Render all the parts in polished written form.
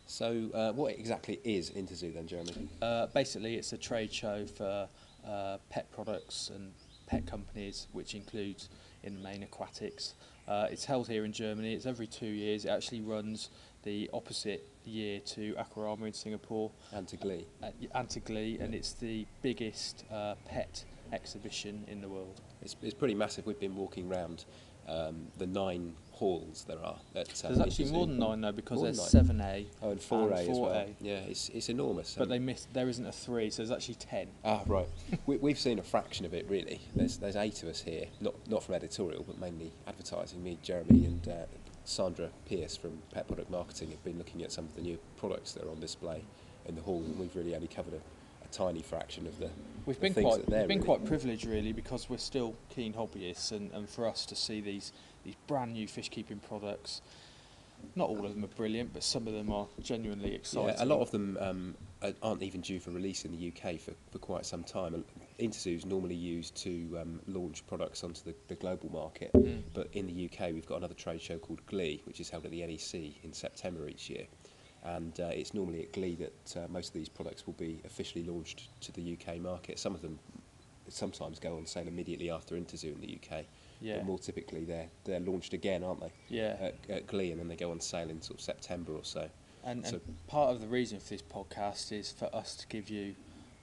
So, what exactly is Interzoo then, Jeremy? Basically, it's a trade show for pet products and pet companies, which includes in the main aquatics. It's held here in Germany. It's every 2 years. It actually runs the opposite year to Aquarama in Singapore. And to Glee. And to Glee, and it's the biggest pet exhibition in the world. It's pretty massive. We've been walking around the 9 halls there are. There's actually more than 9 though, because there's 7A oh, and 4A as well. 4A. Yeah, it's enormous. But there isn't a 3, so there's actually 10. Ah, right. We've seen a fraction of it really. There's 8 of us here, not from editorial, but mainly advertising. Me, Jeremy, and Sandra Pierce from Pet Product Marketing have been looking at some of the new products that are on display in the hall, and we've really only covered a tiny fraction of the. We've been quite privileged really, because we're still keen hobbyists, and for us to see these brand new fish keeping products. Not all of them are brilliant, but some of them are genuinely exciting. Yeah, a lot of them aren't even due for release in the UK for quite some time. And Interzoo is normally used to launch products onto the global market, but in the UK we've got another trade show called Glee, which is held at the NEC in September each year. And it's normally at Glee that most of these products will be officially launched to the UK market. Some of them sometimes go on sale immediately after Interzoo in the UK. Yeah. But more typically they're launched again, aren't they? Yeah. At Glee, and then they go on sale in sort of September or so. And part of the reason for this podcast is for us to give you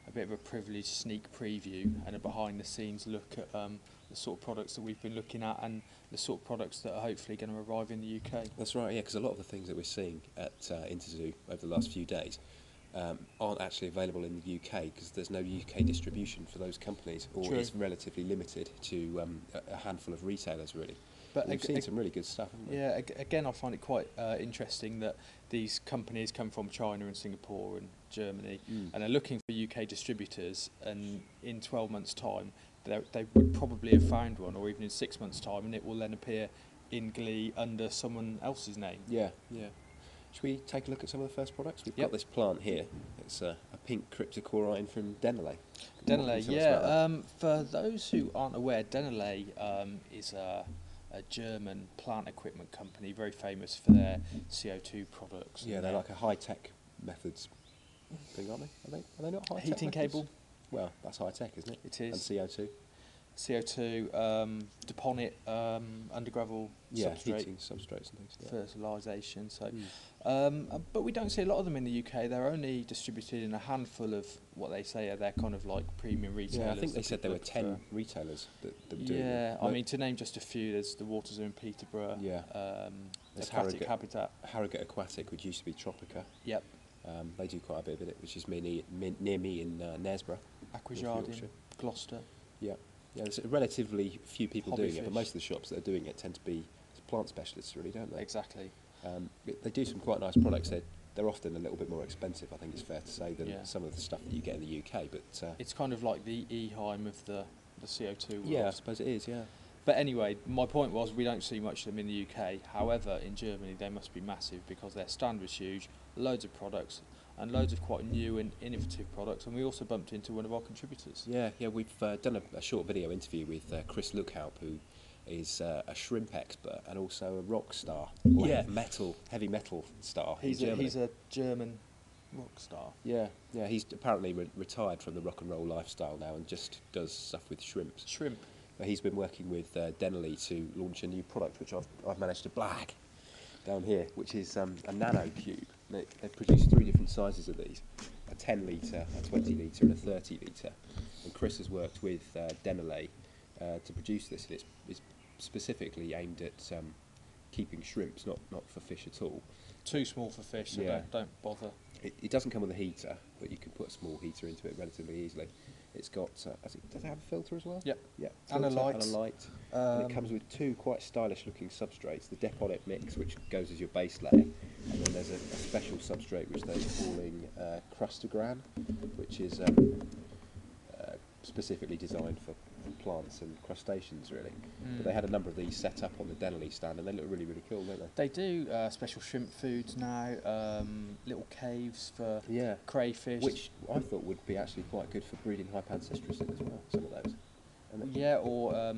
a bit of a privileged sneak preview and a behind the scenes look at the sort of products that we've been looking at, and the sort of products that are hopefully going to arrive in the UK. That's right, yeah, because a lot of the things that we're seeing at Interzoo over the last few days aren't actually available in the UK, because there's no UK distribution for those companies, or True. it's relatively limited to a handful of retailers, really. But we've seen some really good stuff, haven't we? Yeah, again, I find it quite interesting that these companies come from China and Singapore and Germany, and are looking for UK distributors, and in 12 months' time, they would probably have found one, or even in 6 months' time, and it will then appear in Glee under someone else's name. Yeah, yeah. Should we take a look at some of the first products? We've got this plant here. It's a pink cryptocorine from Denelay. Denelay, yeah. For those who aren't aware, Denelay is a German plant equipment company, very famous for their CO2 products. Yeah, they're like a high-tech methods thing, aren't they? Are they not high-tech heating methods? Cable. Well, that's high-tech, isn't it? It is. And CO2. CO2, deposit, undergravel substrate, heating substrates and things. fertilisation. So, but we don't see a lot of them in the UK. They're only distributed in a handful of what they say are their kind of like premium retailers. Yeah, I think they said there were 10 retailers that were doing it. Yeah, I mean, to name just a few, there's the Waters in Peterborough. Yeah. There's Aquatic Habitat. Harrogate Aquatic, which used to be Tropica. Yep. They do quite a bit of it, which is near me in Knaresborough. Aquajardin, Gloucester. Yeah. Yeah, there's relatively few people Hobby doing fish. it, but most of the shops that are doing it tend to be plant specialists, really, don't they? Exactly. They do some quite nice products. They're often a little bit more expensive, I think it's fair to say, than some of the stuff that you get in the UK. But it's kind of like the Eheim of the CO2 world. Yeah, I suppose it is, yeah. But anyway, my point was we don't see much of them in the UK. However, in Germany they must be massive, because their stand was huge, loads of products, and loads of quite new and innovative products. And we also bumped into one of our contributors. Yeah, we've done a short video interview with Chris Lookhaup, who is a shrimp expert and also a rock star, or heavy metal star. He's a German rock star. Yeah, he's apparently retired from the rock and roll lifestyle now and just does stuff with shrimps. Shrimp. But he's been working with Denelay to launch a new product, which I've managed to blag down here, which is a nano cube. They produce 3 different sizes of these: a 10 litre, a 20 litre, and a 30 litre. And Chris has worked with Denelay to produce this, and it's specifically aimed at keeping shrimps, not for fish at all. Too small for fish, so don't bother. It doesn't come with a heater, but you can put a small heater into it relatively easily. It's got, does it have a filter as well? Yep. Yeah. And a light. And it comes with 2 quite stylish looking substrates, the Depolit Mix, which goes as your base layer, and then there's a special substrate which they're calling Crustogran, which is specifically designed for plants and crustaceans, really. But they had a number of these set up on the Denelay stand, and they look really, really cool, don't they? They do special shrimp foods now, little caves for crayfish. Which I thought would be actually quite good for breeding Hypancestris as well, some of those. Yeah, or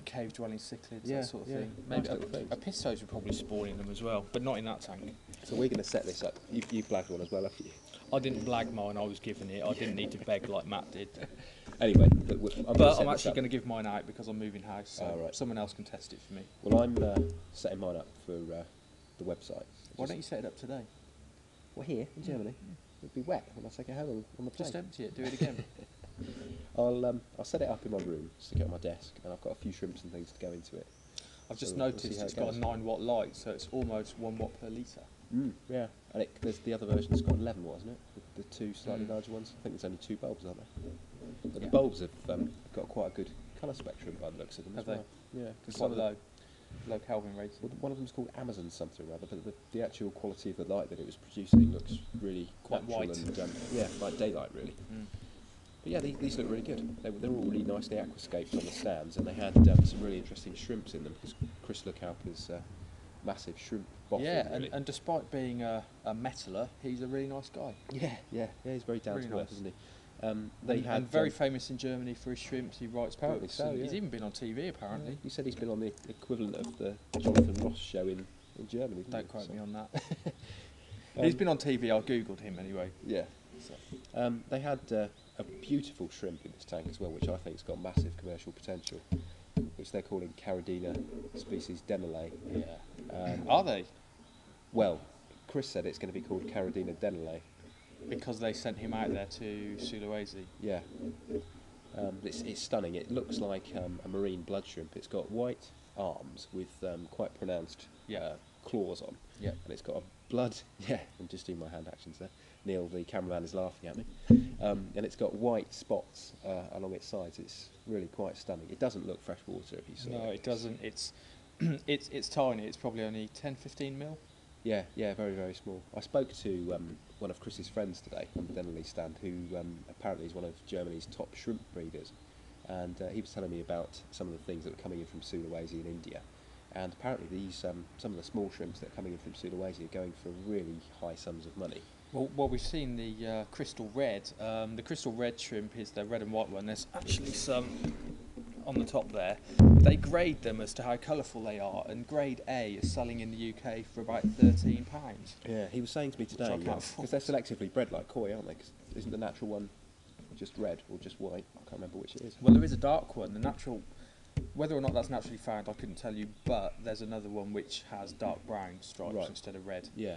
cave-dwelling cichlids, Yeah, that sort of yeah, thing. nice Maybe little things. Apistos would probably spawn in them as well, but not in that tank. So we're going to set this up. You've blagged one as well, haven't you? I didn't blag mine, I was given it. I didn't need to beg like Matt did. Anyway, I'm actually going to give mine out because I'm moving house, so right. someone else can test it for me. Well, I'm setting mine up for the website. Why don't you set it up today? Well, here in Germany, it'd be wet when I take it home on the plane. Just empty it, do it again. I'll set it up in my room, stick it on my desk, and I've got a few shrimps and things to go into it. I've just So we'll noticed see how it's it got a goes. 9 watt light, so it's almost 1 watt per litre. Yeah, and there's the other version's got 11 watt, isn't it? The two slightly larger ones. I think there's only 2 bulbs, aren't there? But the bulbs have got quite a good colour spectrum by the looks of them Have as well. they? Yeah, It's quite quite low Kelvin rating. Well, one of them's called Amazon something or other, but the actual quality of the light that it was producing looks really Like natural white. and yeah, like daylight really. But yeah, these look really good. They're all really nicely aquascaped on the stands, and they had some really interesting shrimps in them because Chris Lookout is massive shrimp boffin. Yeah, really. and despite being a metaller, he's a really nice guy. yeah, he's very down Really to earth, nice. isn't he? They had and very famous in Germany for his shrimps. He writes Apparently books. so, and yeah. He's even been on TV apparently. He said he's been on the equivalent of the Jonathan Ross show in Germany. didn't Don't he? quote So, me on that. He's been on TV. I googled him anyway. Yeah. They had a beautiful shrimp in this tank as well, which I think has got massive commercial potential, which they're calling Caridina species denale. Yeah. Are they? Well, Chris said it's going to be called Caridina denale. Because they sent him out there to Sulawesi. Yeah. It's stunning. It looks like a marine blood shrimp. It's got white arms with quite pronounced claws on. Yeah. And it's got a blood... Yeah, I'm just doing my hand actions there. Neil, the cameraman, is laughing at me. And it's got white spots along its sides. It's really quite stunning. It doesn't look freshwater if you saw it. No, it doesn't. It's it's tiny. It's probably only 10-15 mil. Yeah, very, very small. I spoke to one of Chris's friends today on the Denali stand, who apparently is one of Germany's top shrimp breeders, and he was telling me about some of the things that were coming in from Sulawesi in India, and apparently these some of the small shrimps that are coming in from Sulawesi are going for really high sums of money. Well, we've seen the crystal red. The crystal red shrimp is the red and white one. There's actually some on the top there. They grade them as to how colourful they are, and grade A is selling in the UK for about £13. Yeah, he was saying to me today, I can't afford. because they're selectively bred like koi, aren't they? 'Cause isn't the natural one just red or just white? I can't remember which it is. Well, there is a dark one. The natural, whether or not that's naturally found, I couldn't tell you. But there's another one which has dark brown stripes Right. instead of red. Yeah.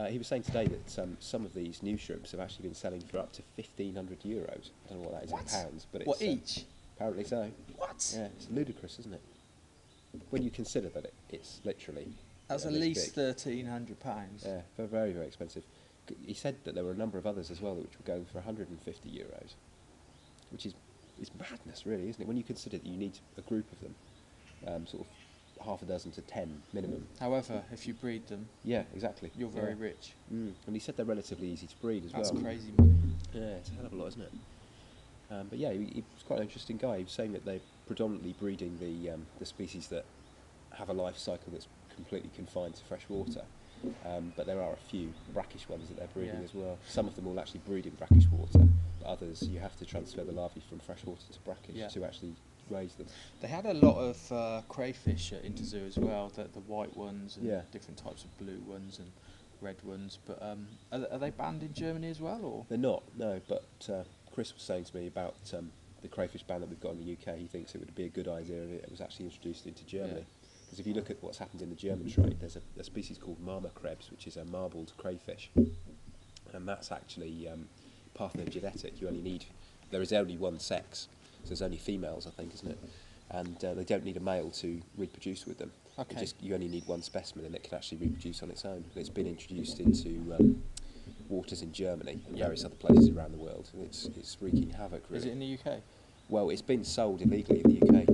He was saying today that some of these new shrimps have actually been selling for up to €1,500. I don't know what that is in pounds, but it's What each? apparently so. What? Yeah, it's ludicrous, isn't it? When you consider that it's literally... That's at this least big. £1,300. Yeah, they're very, very expensive. He said that there were a number of others as well which were going for €150, which is madness, really, isn't it? When you consider that you need a group of them, sort of half a dozen to 10 minimum. However, if you breed them, Yeah, exactly. you're very Yeah. rich. And he said they're relatively easy to breed as That's well. crazy money. Yeah, it's a hell of a lot, isn't it? But yeah, he was quite an interesting guy. He was saying that they're predominantly breeding the species that have a life cycle that's completely confined to fresh water. But there are a few brackish ones that they're breeding Yeah. as well. Some of them will actually breed in brackish water, but others you have to transfer the larvae from fresh water to brackish Yeah. to actually raise them. They had a lot of crayfish at Interzoo as well, the white ones and Yeah. different types of blue ones and red ones. But are they banned in Germany as well? Or They're not, no, but Chris was saying to me about the crayfish ban that we've got in the UK. He thinks it would be a good idea if it was actually introduced into Germany. Because if you look at what's happened in the German trade, there's a species called marmor krebs, which is a marbled crayfish, and that's actually parthenogenetic. There is only one sex, so there's only females, I think, isn't it? And they don't need a male to reproduce with them. Okay. You only need one specimen, and it can actually reproduce on its own. And it's been introduced into waters in Germany and various other places around the world, and it's wreaking havoc. Really. is it in the UK? Well, it's been sold illegally in the UK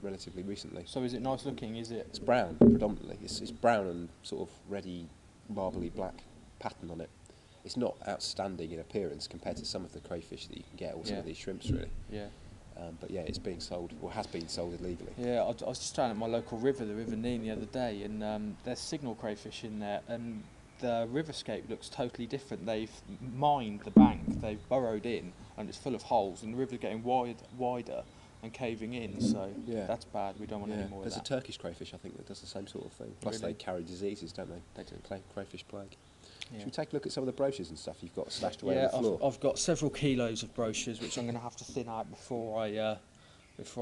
relatively recently. So is it nice looking? Is it? It's brown predominantly. It's brown and sort of reddy, marbly black pattern on it. It's not outstanding in appearance compared to some of the crayfish that you can get, or some of these shrimps, really. Yeah. But yeah, it's being sold, or has been sold illegally. Yeah, I was just down at my local river, the River Nene, the other day, and there's signal crayfish in there, and the riverscape looks totally different. They've mined the bank, they've burrowed in, and it's full of holes, and the river's getting wider, and caving in, so Yeah. that's bad. We don't want any more There's of a that. Turkish crayfish, I think, that does the same sort of thing. Plus Really? they carry diseases, don't they? They do. Crayfish plague. Yeah. Should we take a look at some of the brochures and stuff you've got stashed away Yeah, on the floor? I've got several kilos of brochures which I'm going to have to thin out before I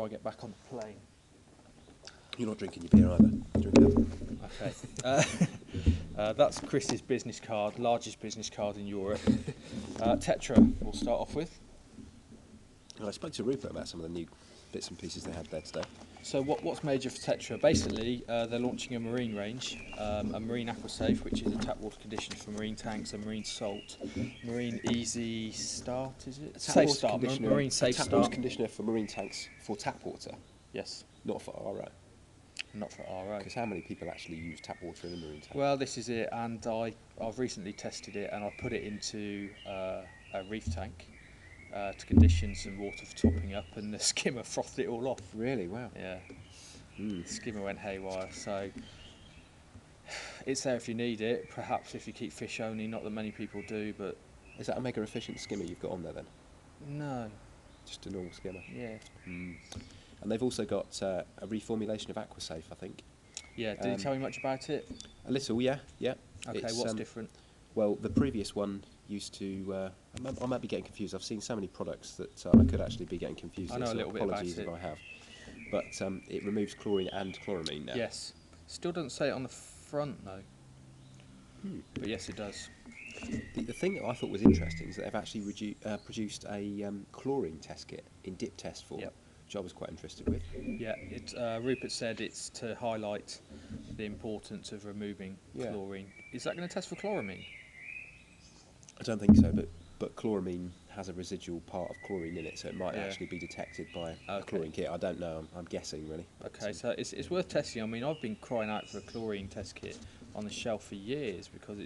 get back on the plane. You're not drinking your beer either. Drink it. Okay. That's Chris's business card, largest business card in Europe. Tetra, we'll start off with. Well, I spoke to Rupert about some of the new bits and pieces they had there today. So what's major for Tetra? Basically, they're launching a marine range, a marine aquasafe, which is a tap water conditioner for marine tanks, a marine salt, marine easy start, is it? Safe start, marine safe tap start. water conditioner for marine tanks for tap water, Yes, not for RO. not for RO. Because how many people actually use tap water in a marine tank? Well, this is it, and I've recently tested it, and I put it into a reef tank to condition some water for topping up, and the skimmer frothed it all off. Really? Wow. Yeah, Mm. the skimmer went haywire. So it's there if you need it. Perhaps if you keep fish only, not that many people do, but Is that a mega efficient skimmer you've got on there then? no. Just a normal skimmer. Yeah. Mm. And they've also got a reformulation of AquaSafe, I think. Yeah. Did he tell you much about it? A little, yeah. Okay. It's, What's different? Well, the previous one used to. I might be getting confused. I've seen so many products that I could actually be getting confused. I know so a little bit about apologies if it. I have. But it removes chlorine and chloramine now. Yes. Still doesn't say it on the front though. Hmm. But yes, it does. The thing that I thought was interesting is that they've actually produced a chlorine test kit in dip test form, Yep. which I was quite interested with. Yeah. Rupert said it's to highlight the importance of removing Yeah. chlorine. Is that going to test for chloramine? I don't think so, but chloramine has a residual part of chlorine in it, so it might Yeah. actually be detected by a Okay. chlorine kit. I don't know. I'm guessing really. But, Okay, so it's worth testing. I mean, I've been crying out for a chlorine test kit on the shelf for years because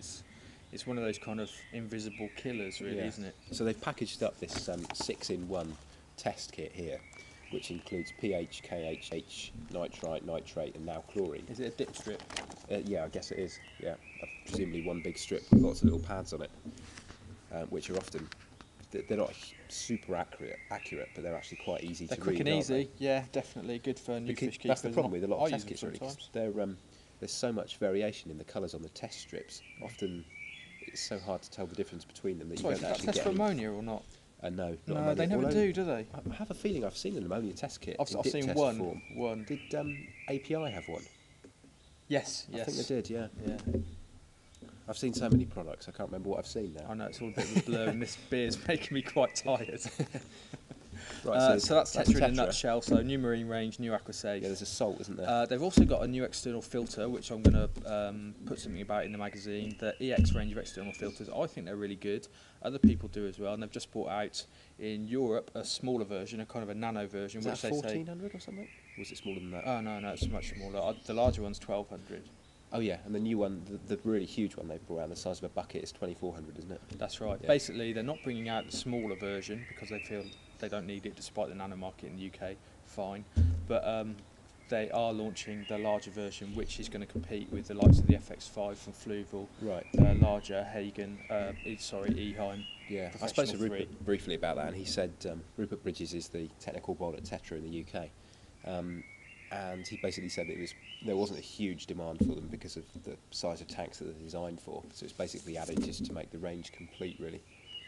it's one of those kind of invisible killers, really, Yeah. isn't it? So they've packaged up this 6-in-1 test kit here, which includes pH, KH, nitrite, nitrate, and now chlorine. Is it a dip strip? Yeah, I guess it is. Yeah, presumably one big strip with lots of little pads on it, which are often they're not super accurate, but they're actually quite easy They're to quick read. and aren't they? easy. Yeah, definitely good for new Because fish keepers. that's the problem with a lot of I test use kits, them really. 'Cause sometimes. there's so much variation in the colours on the test strips. Often it's so hard to tell the difference between them that Sorry, you did don't that actually test get for any. ammonia or not? No, not No, ammonia. they never Although do they? I have a feeling I've seen an ammonia test kit. I've in dip seen test one. form. One. Did API have one? Yes. I think they did. Yeah. Yeah. I've seen so many products. I can't remember what I've seen now. I know it's all a bit of a blur, and this beer's making me quite tired. Right, So that's Tetra in a nutshell. So new marine range, new aquasafe. Yeah, there's a salt, isn't there? They've also got a new external filter, which I'm going to put something about in the magazine. The EX range of external filters, I think they're really good. Other people do as well, and they've just brought out in Europe a smaller version, a kind of a nano version, Is which that they say. 1400 or something? Or was it smaller than that? Oh no, it's much smaller. The larger one's 1200. Oh yeah, and the new one, the really huge one they've brought out, the size of a bucket, is 2400, isn't it? That's right. Yeah. Basically, they're not bringing out the smaller version because they feel they don't need it, despite the nano market in the UK. Fine, but they are launching the larger version, which is going to compete with the likes of the FX5 from Fluval, Right. larger Hagen, Eheim. Yeah, I spoke to Professional Rupert briefly about that, and he said Rupert Bridges is the technical bod at Tetra in the UK, and he basically said there wasn't a huge demand for them because of the size of tanks that they're designed for. So it's basically added just to make the range complete, really.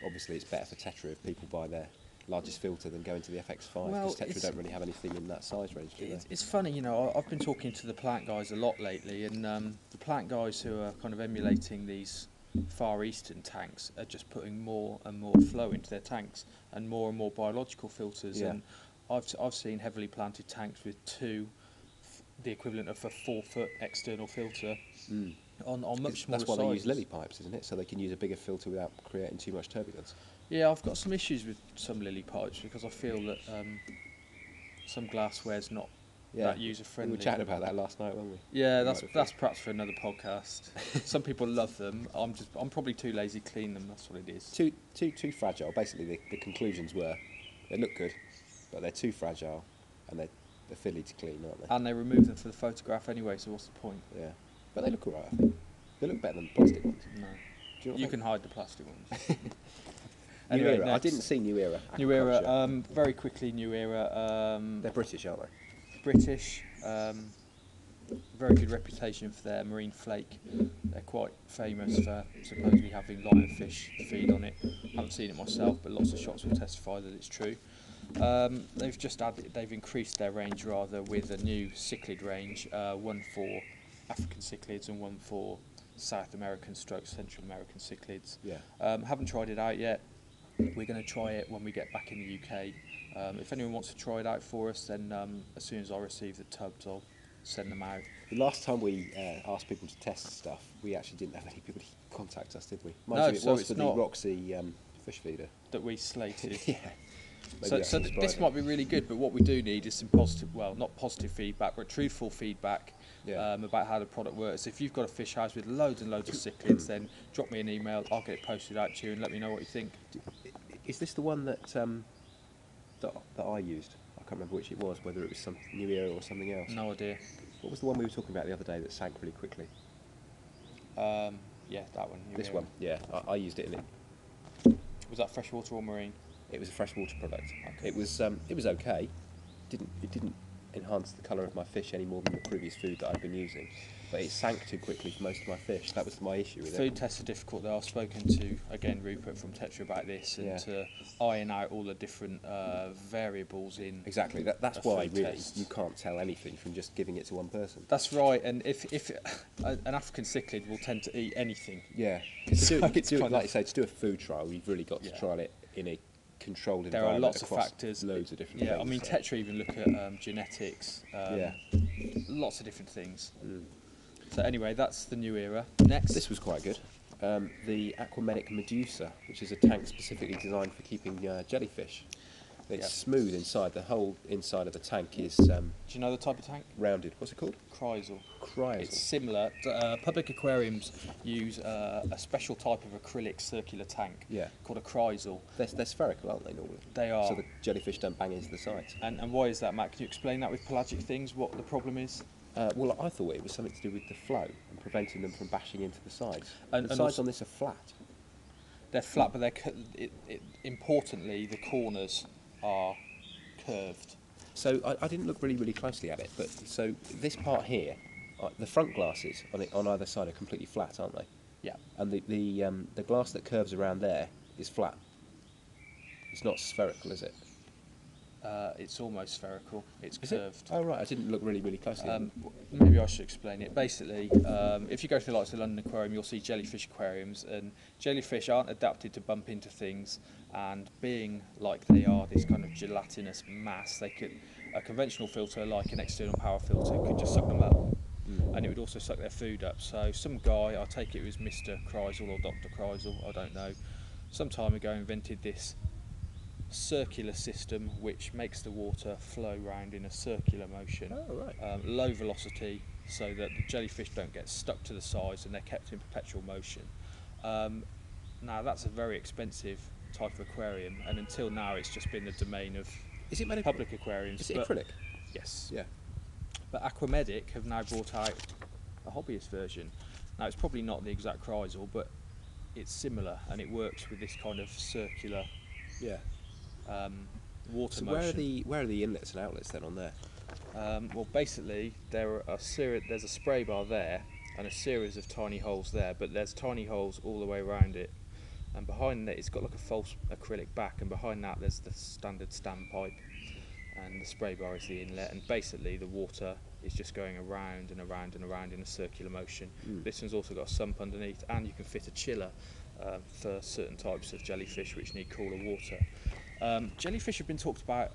Obviously, it's better for Tetra if people buy their largest filter than go into the FX5 Well, because Tetra don't really have anything in that size range, do they? It's funny, you know, I've been talking to the plant guys a lot lately, and the plant guys who are kind of emulating these Far Eastern tanks are just putting more and more flow into their tanks and more biological filters. Yeah. And I've seen heavily planted tanks with the equivalent of a 4-foot external filter on much smaller That's why they use sizes. lily pipes, isn't it? So they can use a bigger filter without creating too much turbulence. Yeah, I've got some issues with some lily pipes because I feel that some glassware's not that user We friendly. were chatting about that last night, weren't we? Yeah, that's perhaps for another podcast. Some people love them. I'm probably too lazy to clean them. That's what it is. Too fragile. Basically, the conclusions were they look good, but they're too fragile, and they're fiddly to clean, aren't they? And they remove them for the photograph anyway. So what's the point? Yeah, but they look alright. I think they look better than plastic ones. No, Do you, not you think? can hide the plastic ones. New Anyway, Era. I next. didn't see New Era. New Era. Aquaculture. Very quickly, New Era. They're British, aren't they? British. Very good reputation for their marine flake. They're quite famous for supposedly having lionfish feed on it. Haven't seen it myself, but lots of shops will testify that it's true. They've increased their range rather with a new cichlid range, one for African cichlids and one for South American / Central American cichlids. Yeah. Haven't tried it out yet. We're going to try it when we get back in the UK. If anyone wants to try it out for us, then as soon as I receive the tubs, I'll send them out. The last time we asked people to test stuff, we actually didn't have any people contact us, did we? No, Mind you, it so was it's for the not- Roxy fish feeder. That we slated. Yeah. Maybe So, that's so inspired this them. might be really good, but what we do need is some positive, well, not positive feedback, but truthful feedback Yeah. about how the product works. If you've got a fish house with loads and loads of cichlids, then drop me an email. I'll get it posted out to you and let me know what you think. Is this the one that that I used? I can't remember which it was, whether it was some New Era or something else. No idea. What was the one we were talking about the other day that sank really quickly? Yeah, that one. This one, yeah. I used it in it. Was that freshwater or marine? It was a freshwater product. Okay. It was okay. It didn't enhance the colour of my fish any more than the previous food that I'd been using, but it sank too quickly for most of my fish. That was my issue with Food it. tests are difficult though. I've spoken to, again, Rupert from Tetra about this, and Yeah. to iron out all the different variables in. Exactly. That's A why food really test. you can't tell anything from just giving it to one person. That's right, and if an African cichlid will tend to eat anything. Yeah. So it's kind Like of- you say, to do a food trial, you've really got to Yeah. trial it in a controlled There are environment lots of across factors. loads of different Yeah, things. I mean, so- Tetra even look at genetics. Yeah. Lots of different things. Mm. So anyway, that's the New Era. Next. This was quite good. The Aquamedic Medusa, which is a tank specifically designed for keeping jellyfish. It's Yeah. smooth inside. The whole inside of the tank is Do you know the type of tank? rounded. What's it called? Chrysal. Cryosol. It's similar. Public aquariums use a special type of acrylic circular tank Yeah. called a chrysal. They're spherical, aren't they, normally? They are. So the jellyfish don't bang into the sides. And why is that, Matt? Can you explain that with pelagic things, what the problem is? Well, I thought it was something to do with the flow and preventing them from bashing into the sides. And- The and sides also- on this are flat. They're flat, but importantly, the corners are curved. So I didn't look really closely at it, but so this part here, the front glasses on either side are completely flat, aren't they? Yeah. And the glass that curves around there is flat. It's not spherical, is it? It's almost spherical. It's Is it? curved. Oh right, I didn't look really closely. at it. Maybe I should explain it. Basically, if you go to the likes of London Aquarium, you'll see jellyfish aquariums, and jellyfish aren't adapted to bump into things. And being like they are, this kind of gelatinous mass, a conventional filter, like an external power filter, could just suck them up, and it would also suck their food up. So some guy, I take it was Mr. Chrysal or Dr. Chrysal, I don't know, some time ago invented this circular system which makes the water flow round in a circular motion. Oh right. Low velocity, so that the jellyfish don't get stuck to the sides and they're kept in perpetual motion. Now that's a very expensive type of aquarium, and until now it's just been the domain of Is it made of public aquariums. Is it but- acrylic? Yes. Yeah. But Aquamedic have now brought out a hobbyist version. Now it's probably not the exact Chrysal, but it's similar, and it works with this kind of circular Yeah. water So motion. where are the inlets and outlets then on there? Well, basically, there's a spray bar there and a series of tiny holes there, but there's tiny holes all the way around it. And behind that, it's got like a false acrylic back, and behind that, there's the standard standpipe, and the spray bar is the inlet. And basically, the water is just going around and around and around in a circular motion. This one's also got a sump underneath, and you can fit a chiller for certain types of jellyfish which need cooler water. Jellyfish have been talked about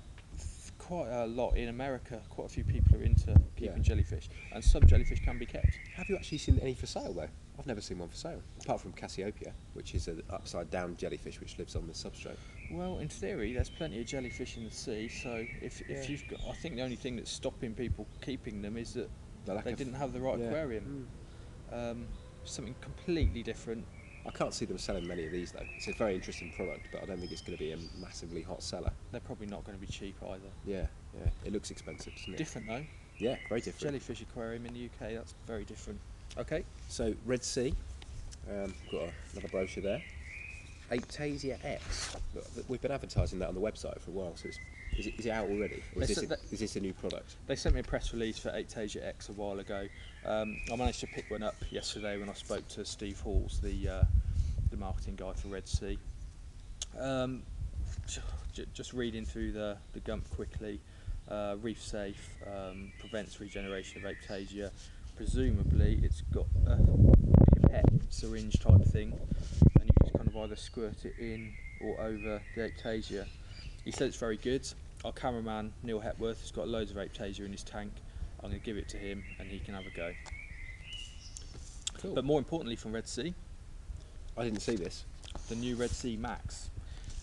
quite a lot in America. Quite a few people are into keeping Yeah. jellyfish, and some jellyfish can be kept. Have you actually seen any for sale though? I've never seen one for sale, apart from Cassiopeia, which is an upside down jellyfish which lives on the substrate. Well, in theory, there's plenty of jellyfish in the sea. So if you've got, I think the only thing that's stopping people keeping them is that The lack they of- didn't have the right yeah. aquarium. Something completely different. I can't see them selling many of these though. It's a very interesting product, but I don't think it's going to be a massively hot seller. They're probably not going to be cheap either. Yeah. It looks expensive, doesn't it? Different though. Yeah, very different. Jellyfish aquarium in the UK, that's very different. Okay. So Red Sea, got another brochure there. Aptasia X. We've been advertising that on the website for a while, so is it out already? Or is this a new product? They sent me a press release for Aptasia X a while ago. I managed to pick one up yesterday when I spoke to Steve Halls, the marketing guy for Red Sea. Just reading through the gump quickly. Reef safe, prevents regeneration of Aptasia. Presumably it's got a pipette syringe type thing, and you just kind of either squirt it in or over the Aptasia. He said it's very good. Our cameraman Neil Hepworth has got loads of Aptasia in his tank. I'm going to give it to him and he can have a go. Cool. But more importantly, from Red Sea, I didn't see this. the new Red Sea Max.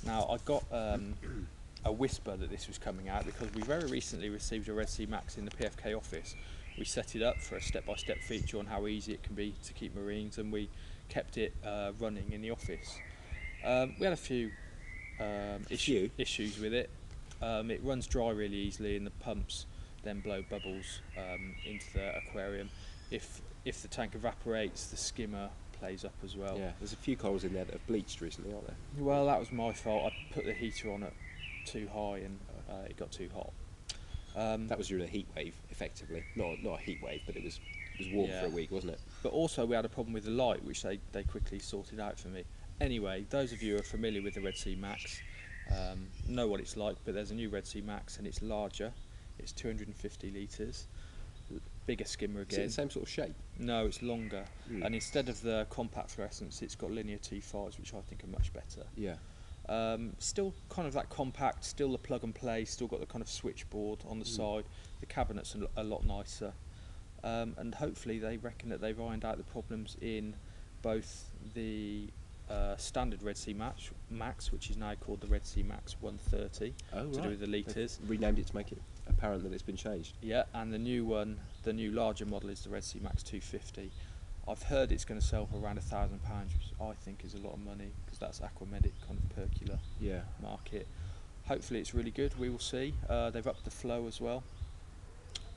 Now I got a whisper that this was coming out because we very recently received a Red Sea Max in the PFK office. We set it up for a step-by-step feature on how easy it can be to keep marines, and we kept it running in the office. We had a few issues with it. It runs dry really easily, and the pumps then blow bubbles into the aquarium. If the tank evaporates, the skimmer plays up as well. Yeah, there's a few corals in there that have bleached recently, aren't there? Well, that was my fault. I put the heater on at too high, and it got too hot. That was during a heat wave, effectively. Not a heat wave, but it was warm for a week, wasn't it? But also we had a problem with the light, which they quickly sorted out for me. Anyway, those of you who are familiar with the Red Sea Max know what it's like, but there's a new Red Sea Max and it's larger. It's 250 litres, bigger skimmer again. Is it the same sort of shape? No, it's longer. And instead of the compact fluorescence, it's got linear T5s, which I think are much better. Yeah. Still kind of that compact, still the plug and play, still got the kind of switchboard on the side. The cabinet's a lot nicer. And hopefully they reckon that they've ironed out the problems in both the standard Red Sea Max, which is now called the Red Sea Max 130, to do with the litres. They've renamed it to make it apparent that it's been changed. Yeah, and the new one, the new larger model, is the Red Sea Max 250. I've heard it's going to sell for around £1,000, which I think is a lot of money because that's aquamedic kind of percular market. Hopefully it's really good. We will see. They've upped the flow as well,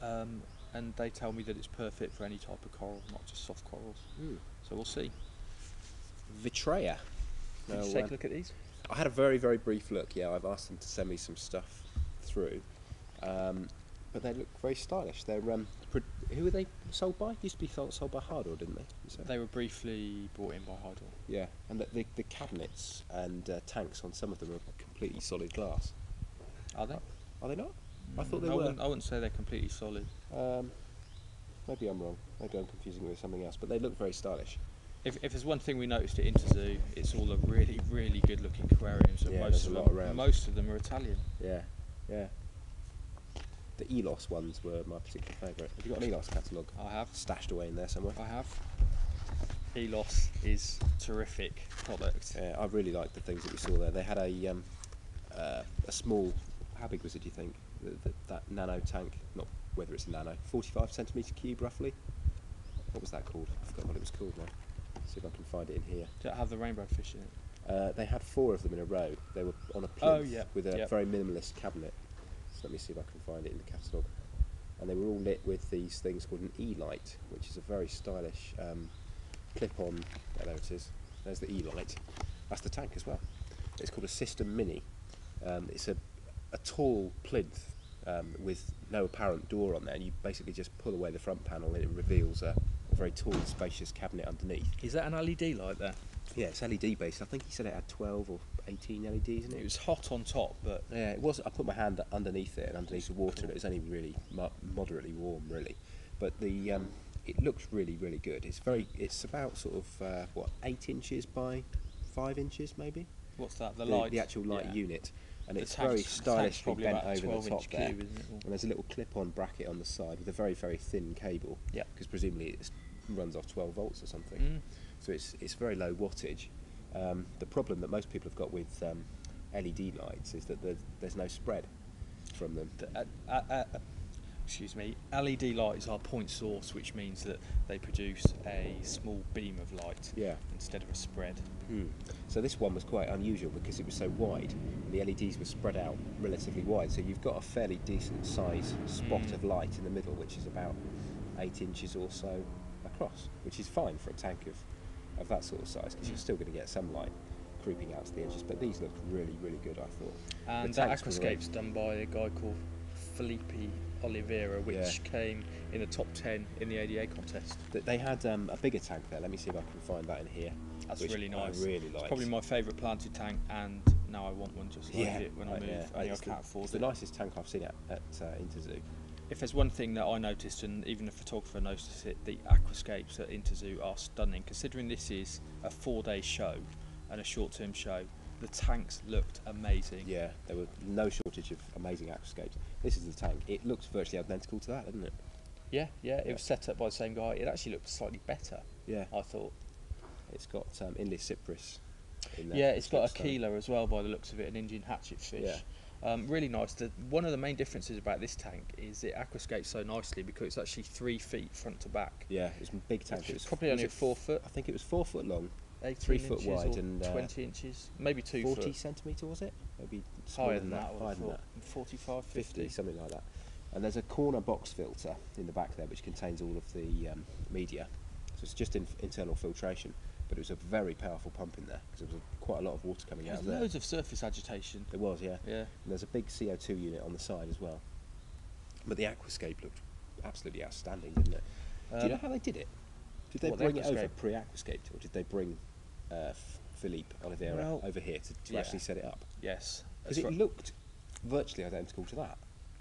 and they tell me that it's perfect for any type of coral, not just soft corals. So we'll see. Vitrea. Did you take a look at these? I had a very, very brief look. Yeah, I've asked them to send me some stuff through, but they look very stylish. They're who were they sold by? Used to be sold by Hardor, didn't they? They were briefly brought in by Hardor. Yeah, and the cabinets and tanks on some of them are completely solid glass. Are they? Are they not? I thought they were. I wouldn't say they're completely solid. Maybe I'm wrong. Maybe I'm confusing it with something else. But they look very stylish. If there's one thing we noticed at Interzoo, it's all a really, really good-looking aquariums. And most of them are Italian. Yeah, yeah. The Elos ones were my particular favourite. Have you got an Elos catalogue? I have. Stashed away in there somewhere? I have. Elos is terrific product. Yeah, I really liked the things that we saw there. They had a small, how big was it, do you think? That nano tank, not whether it's a nano, 45 centimetre cube roughly. What was that called? I forgot what it was called now. See if I can find it in here. Did it have the rainbow fish in it? They had 4 of them in a row. They were on a plinth with a very minimalist cabinet. So let me see if I can find it in the catalogue. And they were all lit with these things called an E-light, which is a very stylish clip-on. There it is. There's the E-light. That's the tank as well. It's called a System Mini. It's a tall plinth with no apparent door on there, and you basically just pull away the front panel and it reveals a very tall, spacious cabinet underneath. Is that an LED light there? Yeah, it's LED based. I think he said it had 12 or 18 LEDs in it. It was hot on top, but yeah, it was. I put my hand underneath it, and underneath the water, and it was only really moderately warm, really. But the it looks really, really good. It's about sort of 8 inches by 5 inches, maybe. What's that? The light. The actual light unit. And the it's very stylishly bent over the top there. Cube, isn't it? And there's a little clip-on bracket on the side with a very, very thin cable. Yeah. Because presumably it runs off 12 volts or something. So it's very low wattage. The problem that most people have got with LED lights is that there's no spread from them. LED lights are point source, which means that they produce a small beam of light instead of a spread. So this one was quite unusual because it was so wide, and the LEDs were spread out relatively wide, so you've got a fairly decent size spot of light in the middle, which is about 8 inches or so across, which is fine for a tank of that sort of size, because you're still going to get some light creeping out to the edges. But these looked really, really good, I thought. And The that tanks were great. aquascape's done by a guy called Felipe Oliveira, which came in the top 10 in the ADA contest. They had a bigger tank there. Let me see if I can find that in here. That's which really nice. I really like. It's probably my favourite planted tank, and now I want one just like it when I move. Only I can't afford It's it. the nicest tank I've seen at Interzoo. If there's one thing that I noticed, and even the photographer noticed it, the aquascapes at Interzoo are stunning. Considering this is a 4-day show and a short-term show, the tanks looked amazing. Yeah, there were no shortage of amazing aquascapes. This is the tank. It looks virtually identical to that, doesn't it? Yeah, it was set up by the same guy. It actually looked slightly better. Yeah. I thought. It's got inlet cypress in there. Yeah, it's got a keeler as well by the looks of it, an Indian hatchet fish. Yeah. Really nice. One of the main differences about this tank is it aquascapes so nicely because it's actually 3 feet front to back. Yeah, it's a big tank. It's probably only 4 foot. I think it was 4 foot long, 18 3 foot inches wide, or and 20 inches, maybe 2 40 foot. centimetre was it? Maybe Higher than that. Higher than that. 45, 50, something like that. And there's a corner box filter in the back there which contains all of the media. So it's just internal filtration, but it was a very powerful pump in there because there was quite a lot of water coming out of there. Loads of surface agitation. It was, yeah. Yeah. And there's a big CO2 unit on the side as well. But the aquascape looked absolutely outstanding, didn't it? Do you know how they did it? Did they bring it over pre-aquascaped, or did they bring Philippe Oliveira over here to actually set it up? Yes. Because it looked virtually identical to that.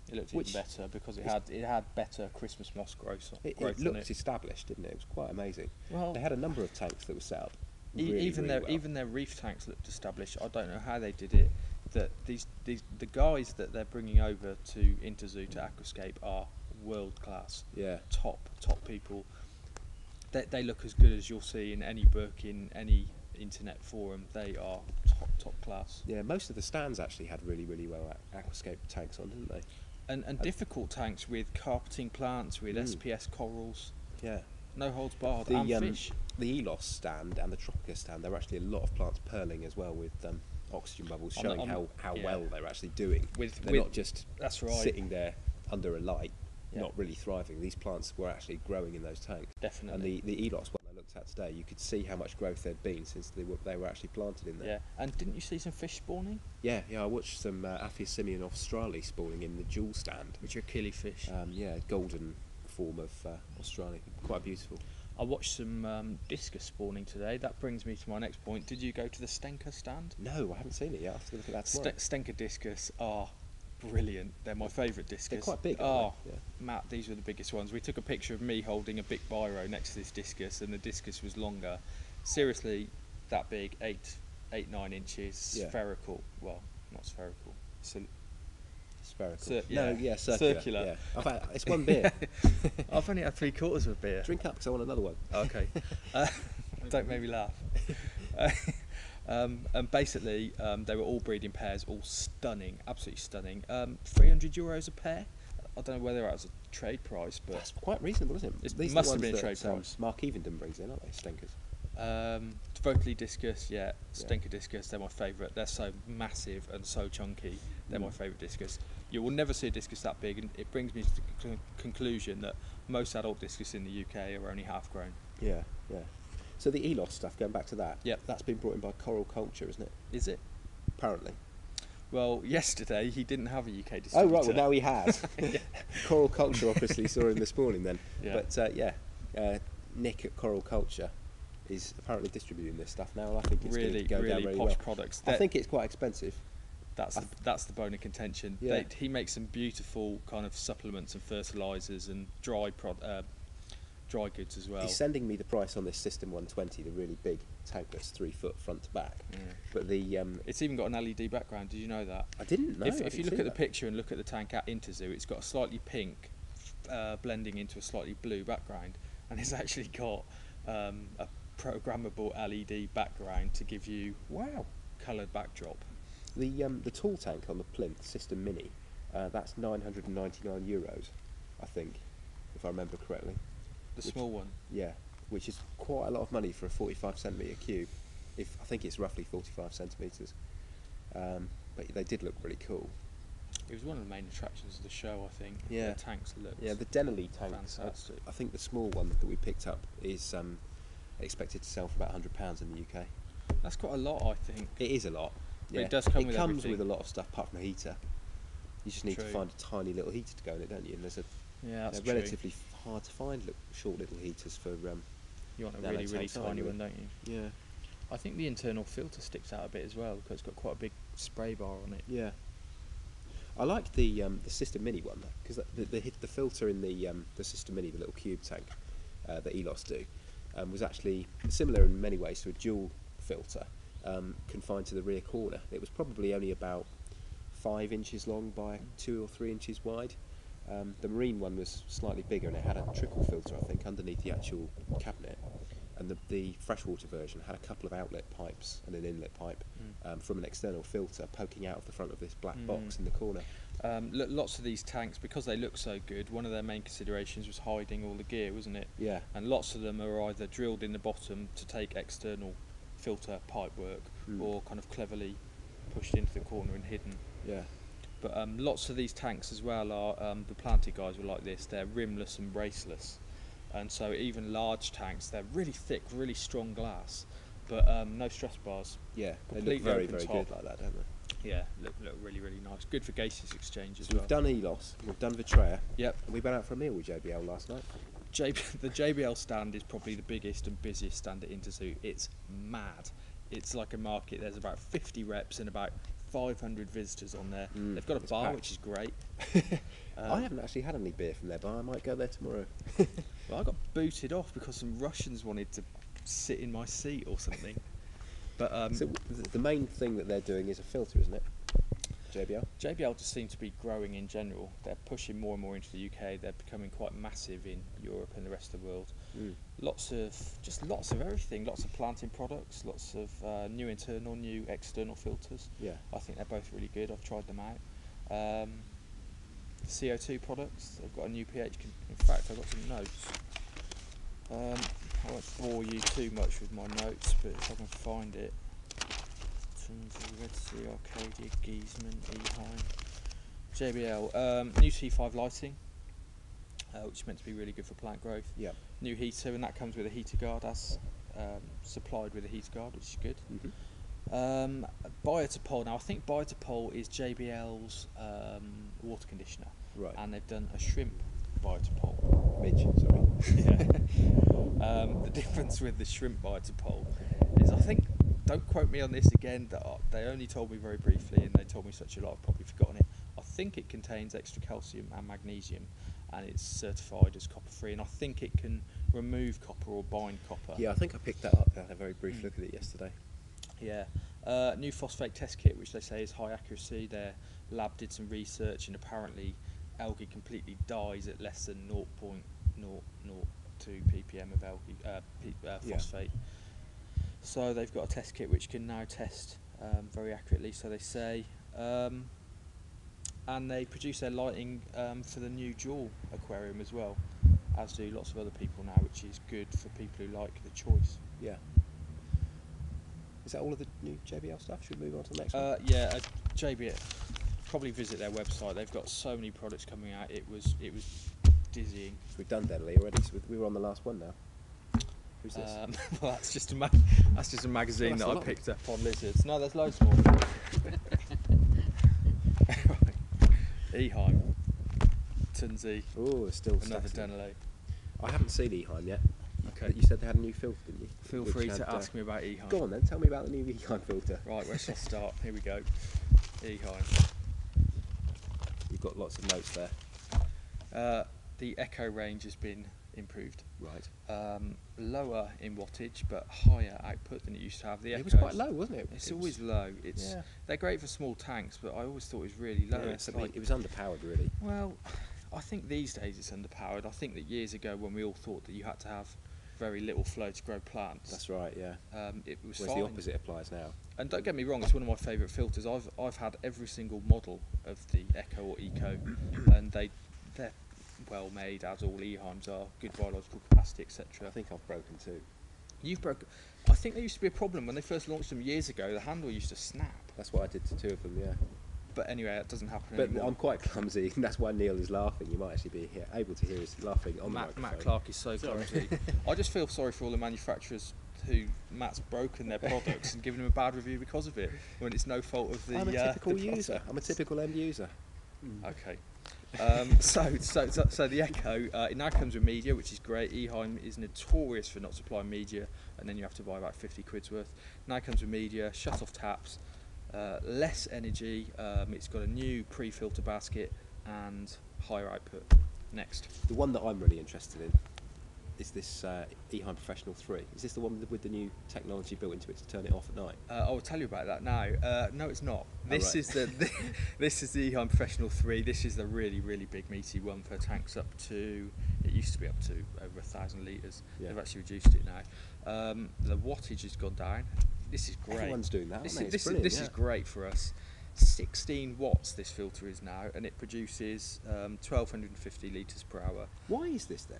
It looked even better because it had better Christmas moss growth on it. It looked established, didn't it? It was quite amazing. Well, they had a number of tanks that were set up. Even their reef tanks looked established. I don't know how they did it. That the guys that they're bringing over to Interzoo to aquascape are world class. Yeah. Top people. They look as good as you'll see in any book, in any internet forum. They are top class. Yeah, most of the stands actually had really well aquascape tanks on, didn't they? And difficult tanks with carpeting plants, with SPS corals. Yeah. No holds barred, and fish. The Elos stand and the Tropica stand, there were actually a lot of plants purling as well with oxygen bubbles, showing how well they're actually doing. They're not just sitting there under a light, not really thriving. These plants were actually growing in those tanks. Definitely. And the Elos one I looked at today, you could see how much growth there'd been since they were actually planted in there. Yeah, and didn't you see some fish spawning? Yeah, I watched some Aphiosimion australe spawning in the jewel stand. Which are killifish. Golden form of australe, quite beautiful. I watched some discus spawning today. That brings me to my next point. Did you go to the Stenker stand? No, I haven't seen it yet. I'll have to look at that tomorrow. Stenker discus are brilliant. They're my favourite discus. They're quite big, aren't they? Yeah. Matt, these were the biggest ones. We took a picture of me holding a big biro next to this discus, and the discus was longer. Seriously, that big, 8-9 inches, spherical. Well, not spherical. Spherical. Circular. Yeah. It's one beer. I've only had 3/4 of a beer. Drink up, because I want another one. Okay. Don't make me laugh. And basically, they were all breeding pairs, all stunning, absolutely stunning. €300 a pair. I don't know whether that was a trade price, but that's quite reasonable, isn't it? It must have been a trade price. Mark Evendon brings in, aren't they, Stenkers? Vocally discus, Stenker discus, they're my favourite. They're so massive and so chunky. They're my favourite discus. You will never see a discus that big, and it brings me to the conclusion that most adult discus in the UK are only half grown. Yeah. So the Elos stuff, going back to that, yep, that's been brought in by Coral Culture, isn't it? Is it? Apparently. Well, yesterday he didn't have a UK distributor. Oh right, well now he has. Coral Culture obviously saw him this morning then. Yeah. But Nick at Coral Culture is apparently distributing this stuff now, and I think it's going to go down very posh well. Products. I think it's quite expensive. That's the bone of contention. Yeah. He makes some beautiful kind of supplements and fertilisers and dry goods as well. He's sending me the price on this System 120, the really big tank that's 3 foot front to back. Yeah. But it's even got an LED background. Did you know that? I didn't know. If you look at the picture and look at the tank at Interzoo, it's got a slightly pink blending into a slightly blue background, and it's actually got a programmable LED background to give you coloured backdrop. The tall tank on the plinth System Mini, that's €999, I think, if I remember correctly. The small one? Yeah, which is quite a lot of money for a 45 centimetre cube. I think it's roughly 45 centimetres. But they did look really cool. It was one of the main attractions of the show, I think. Yeah. The tanks looked the Denali tanks. Fantastic. I think the small one that we picked up is expected to sell for about £100 in the UK. That's quite a lot, I think. It is a lot. But Yeah. it does come with comes everything. with a lot of stuff apart from a heater. You just need to True. find a tiny little heater to go in it, don't you? And there's Yeah, that's they're true. relatively hard to find short little heaters for. You want a No, really, they really take time, tiny really. one, don't you? Yeah. I think the internal filter sticks out a bit as well because it's got quite a big spray bar on it. Yeah. I like the System Mini one because the filter in the System Mini, the little cube tank that Elos do, was actually similar in many ways to a dual filter, confined to the rear corner. It was probably only about 5 inches long by 2 or 3 inches wide. The marine one was slightly bigger and it had a trickle filter, I think, underneath the actual cabinet. And the freshwater version had a couple of outlet pipes and an inlet pipe from an external filter poking out of the front of this black box in the corner. Lots of these tanks, because they look so good, one of their main considerations was hiding all the gear, wasn't it? Yeah. And lots of them are either drilled in the bottom to take external filter pipe work or kind of cleverly pushed into the corner and hidden. Yeah. But lots of these tanks as well are, the Planted guys were like this, they're rimless and braceless. And so even large tanks, they're really thick, really strong glass, but no stress bars. Yeah, they Completely look very, open very top. good like that, don't they? Yeah, look really, really nice. Good for gaseous exchange as So well. we've done Elos, we've done Vitrea, Yep. and we went out for a meal with JBL last night. The JBL stand is probably the biggest and busiest stand at Interzoo. It's mad. It's like a market. There's about 50 reps and about 500 visitors on there. They've got a it's bar, packed. which is great. I haven't actually had any beer from their bar. I might go there tomorrow. Well, I got booted off because some Russians wanted to sit in my seat or something. But So the main thing that they're doing is a filter, isn't it? JBL? JBL just seem to be growing in general. They're pushing more and more into the UK. They're becoming quite massive in Europe and the rest of the world. Lots of everything. Lots of planting products. Lots of new internal, new external filters. Yeah. I think they're both really good. I've tried them out. CO2 products. They've got a new pH. In fact, I've got some notes. I won't bore you too much with my notes, but if I can find it. Red Sea, Arcadia, Giesman, Eheim, JBL. New T5 lighting, which is meant to be really good for plant growth. Yeah. New heater, and that comes with a heater guard, as supplied with a heater guard, which is good. Biotopol. Now, I think Biotopol is JBL's water conditioner, Right. and they've done a shrimp Biotopol. Midge, sorry. Yeah. The difference with the shrimp Biotopol is, I think, don't quote me on this again, they only told me very briefly and they told me such a lot I've probably forgotten it. I think it contains extra calcium and magnesium and it's certified as copper free, and I think it can remove copper or bind copper. Yeah, I think I picked that up. I had a very brief look at it yesterday. Yeah. New phosphate test kit, which they say is high accuracy. Their lab did some research and apparently algae completely dies at less than 0.002 ppm of algae, phosphate. So they've got a test kit which can now test very accurately, so they say. And they produce their lighting for the new Jewel aquarium as well, as do lots of other people now, which is good for people who like the choice. Yeah. Is that all of the new JBL stuff? Should we move on to the next one? Yeah, JBL. Probably visit their website. They've got so many products coming out. It was dizzying. We've done Denley already, so we were on the last one now. Who's this? Well, that's just a magazine Well, that I that's a picked up on lizards. No, there's loads more. Eheim, Tunzi, Oh, it's still another stacks. Deneley. I haven't seen Eheim yet. Okay. But you said they had a new filter, didn't you? Feel Which free had, to ask me about Eheim. Go on then, tell me about the new Eheim filter. Right, where shall I start? Here we go. Eheim. You've got lots of notes there. The Echo range has been improved. Right. Lower in wattage, but higher output than it used to have. The It was Echoes- quite low, wasn't it? It's It was- always low. Yeah. They're great for small tanks, but I always thought it was really low. Yeah, It's so like, it was underpowered, really. well, I think these days it's underpowered. I think that years ago, when we all thought that you had to have very little flow to grow plants, That's right, yeah. it was Whereas fine. the opposite applies now. And don't get me wrong, it's one of my favourite filters. I've had every single model of the Echo or Eco, and they're well made, as all Eheims are. Good biological capacity, etc. I think I've broken two. You've broken. I think there used to be a problem when they first launched them years ago. The handle used to snap. That's what I did to two of them, yeah. But anyway, that doesn't happen But anymore. I'm quite clumsy, and that's why Neil is laughing. You might actually be able to hear us laughing on the Matt microphone. Clark is so Sorry. clumsy. I just feel sorry for all the manufacturers Matt's broken their products and given them a bad review because of it, when it's no fault of the. I'm a typical the user. product. I'm a typical end user. Okay. So the Echo, it now comes with media, which is great. Eheim is notorious for not supplying media, and then you have to buy about 50 quid's worth. Now it comes with media, shut off taps, less energy. It's got a new pre-filter basket and higher output. Next. The one that I'm really interested in is this Eheim Professional 3. Is this the one with the new technology built into it to turn it off at night? I will tell you about that now. No, it's not. This right. is this is the Eheim Professional 3. This is the really, really big meaty one for tanks up to. It used to be up to over 1,000 litres. Yeah. They've actually reduced it now. The wattage has gone down. This is great. Everyone's doing that. This is great for us. 16 watts this filter is now, and it produces 1,250 litres per hour. Why is this then?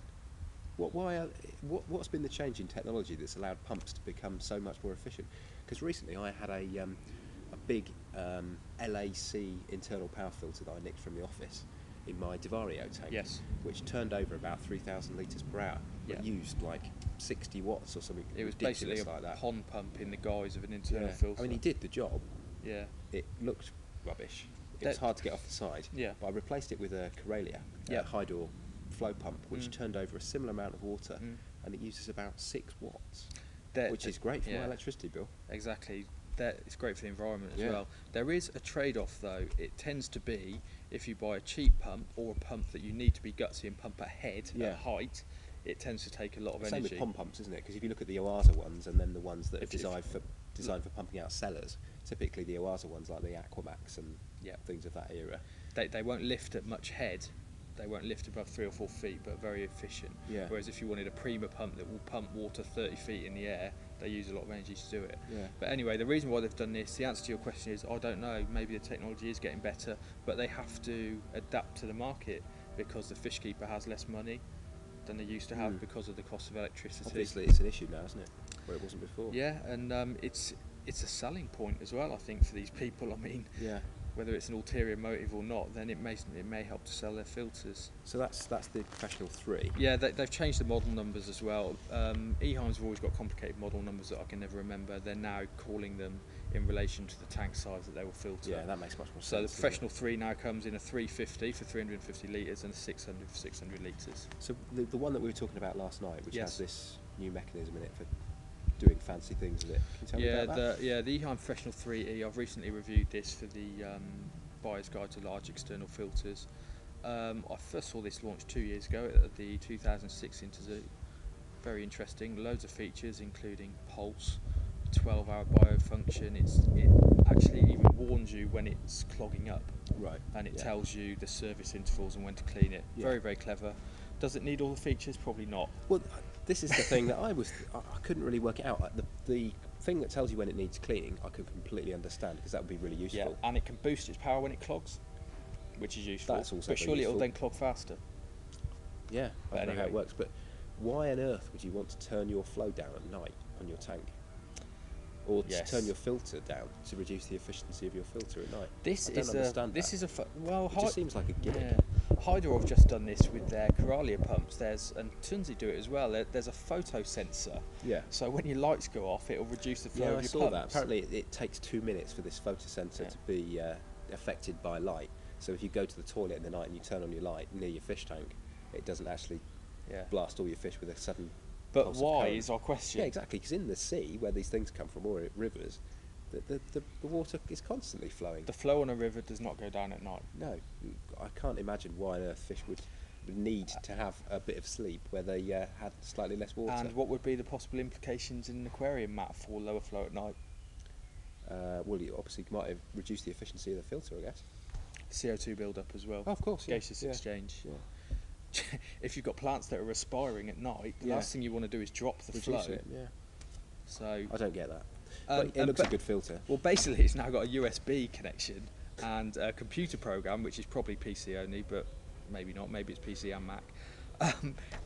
What's been the change in technology that's allowed pumps to become so much more efficient? Because recently I had a big LAC internal power filter that I nicked from the office in my Divario tank, Yes. which turned over about 3,000 litres per hour, but used like 60 watts or something. It was ridiculous basically a like that. pond pump in the guise of an internal Yeah. filter. I mean, he did the job. Yeah. It looked rubbish. It was hard to get off the side. Yeah. But I replaced it with a Corelia, Yeah. a high door flow pump, which turned over a similar amount of water, and it uses about 6 watts, which is great for my electricity bill. Exactly. It's great for the environment as Yeah. well. There is a trade-off though. It tends to be if you buy a cheap pump or a pump that you need to be gutsy and pump ahead at height, it tends to take a lot of Same energy. with pond pumps, isn't it? Because if you look at the Oasa ones and then the ones that are If- designed for pumping out cellars, typically the Oasa ones like the Aquamax and things of that era. They won't lift at much head. They won't lift above 3 or 4 feet, but very efficient. Yeah. Whereas if you wanted a Prima pump that will pump water 30 feet in the air, they use a lot of energy to do it. Yeah. But anyway, the reason why they've done this, the answer to your question is, I don't know, maybe the technology is getting better, but they have to adapt to the market because the Fishkeeper has less money than they used to have because of the cost of electricity. Obviously, it's an issue now, isn't it? Where it wasn't before. Yeah, and it's a selling point as well, I think, for these people. I mean, whether it's an ulterior motive or not, then it may help to sell their filters. So that's the Professional 3. Yeah, they've changed the model numbers as well. Eheims have always got complicated model numbers that I can never remember. They're now calling them in relation to the tank size that they will filter. Yeah, that makes much more sense. So the Professional 3 now comes in a 350 for 350 litres and a 600 for 600 litres. So the one that we were talking about last night, which has Yes. this new mechanism in it for doing fancy things with it. Can you tell me about that? The Eheim Professional 3E, I've recently reviewed this for the Buyer's Guide to Large External Filters. I first saw this launched 2 years ago at the 2006 Interzoo. Very interesting, loads of features including pulse, 12-hour biofunction. It actually even warns you when it's clogging up, Right. and it tells you the service intervals and when to clean it. Yeah. Very, very clever. Does it need all the features? Probably not. Well, this is the thing that I couldn't really work it out. The thing that tells you when it needs cleaning, I could completely understand because that would be really useful. Yeah, and it can boost its power when it clogs, which is useful. That's also but very surely it'll useful. then clog faster. Yeah, But I don't know how anyway. it works, but why on earth would you want to turn your flow down at night on your tank? Or to Yes. turn your filter down to reduce the efficiency of your filter at night? This I don't is understand this that. is well. It just seems like a gimmick. Yeah. Hydro have just done this with their Coralia pumps. And Tunzi do it as well. There's a photo sensor. Yeah. So when your lights go off, it'll reduce the flow Yeah, of I your saw pumps. that. Apparently, it takes 2 minutes for this photosensor to be affected by light. So if you go to the toilet in the night and you turn on your light near your fish tank, it doesn't actually blast all your fish with a sudden. But pulse of why current. is our question? Yeah, exactly. Because in the sea, where these things come from, or at rivers, the water is constantly flowing. The flow on a river does not go down at night. No, I can't imagine why on earth fish would need to have a bit of sleep where they had slightly less water. And what would be the possible implications in an aquarium, Matt, for lower flow at night? Well, you obviously might have reduced the efficiency of the filter, I guess. CO2 build-up as well. Oh, of course, yeah. Gaseous Yeah. exchange. Yeah. If you've got plants that are respiring at night, the last thing you want to do is drop the Reduce flow. it, yeah. So I don't get that. But it looks a good filter. Well, basically, it's now got a USB connection and a computer program, which is probably PC only, but maybe not. Maybe it's PC and Mac.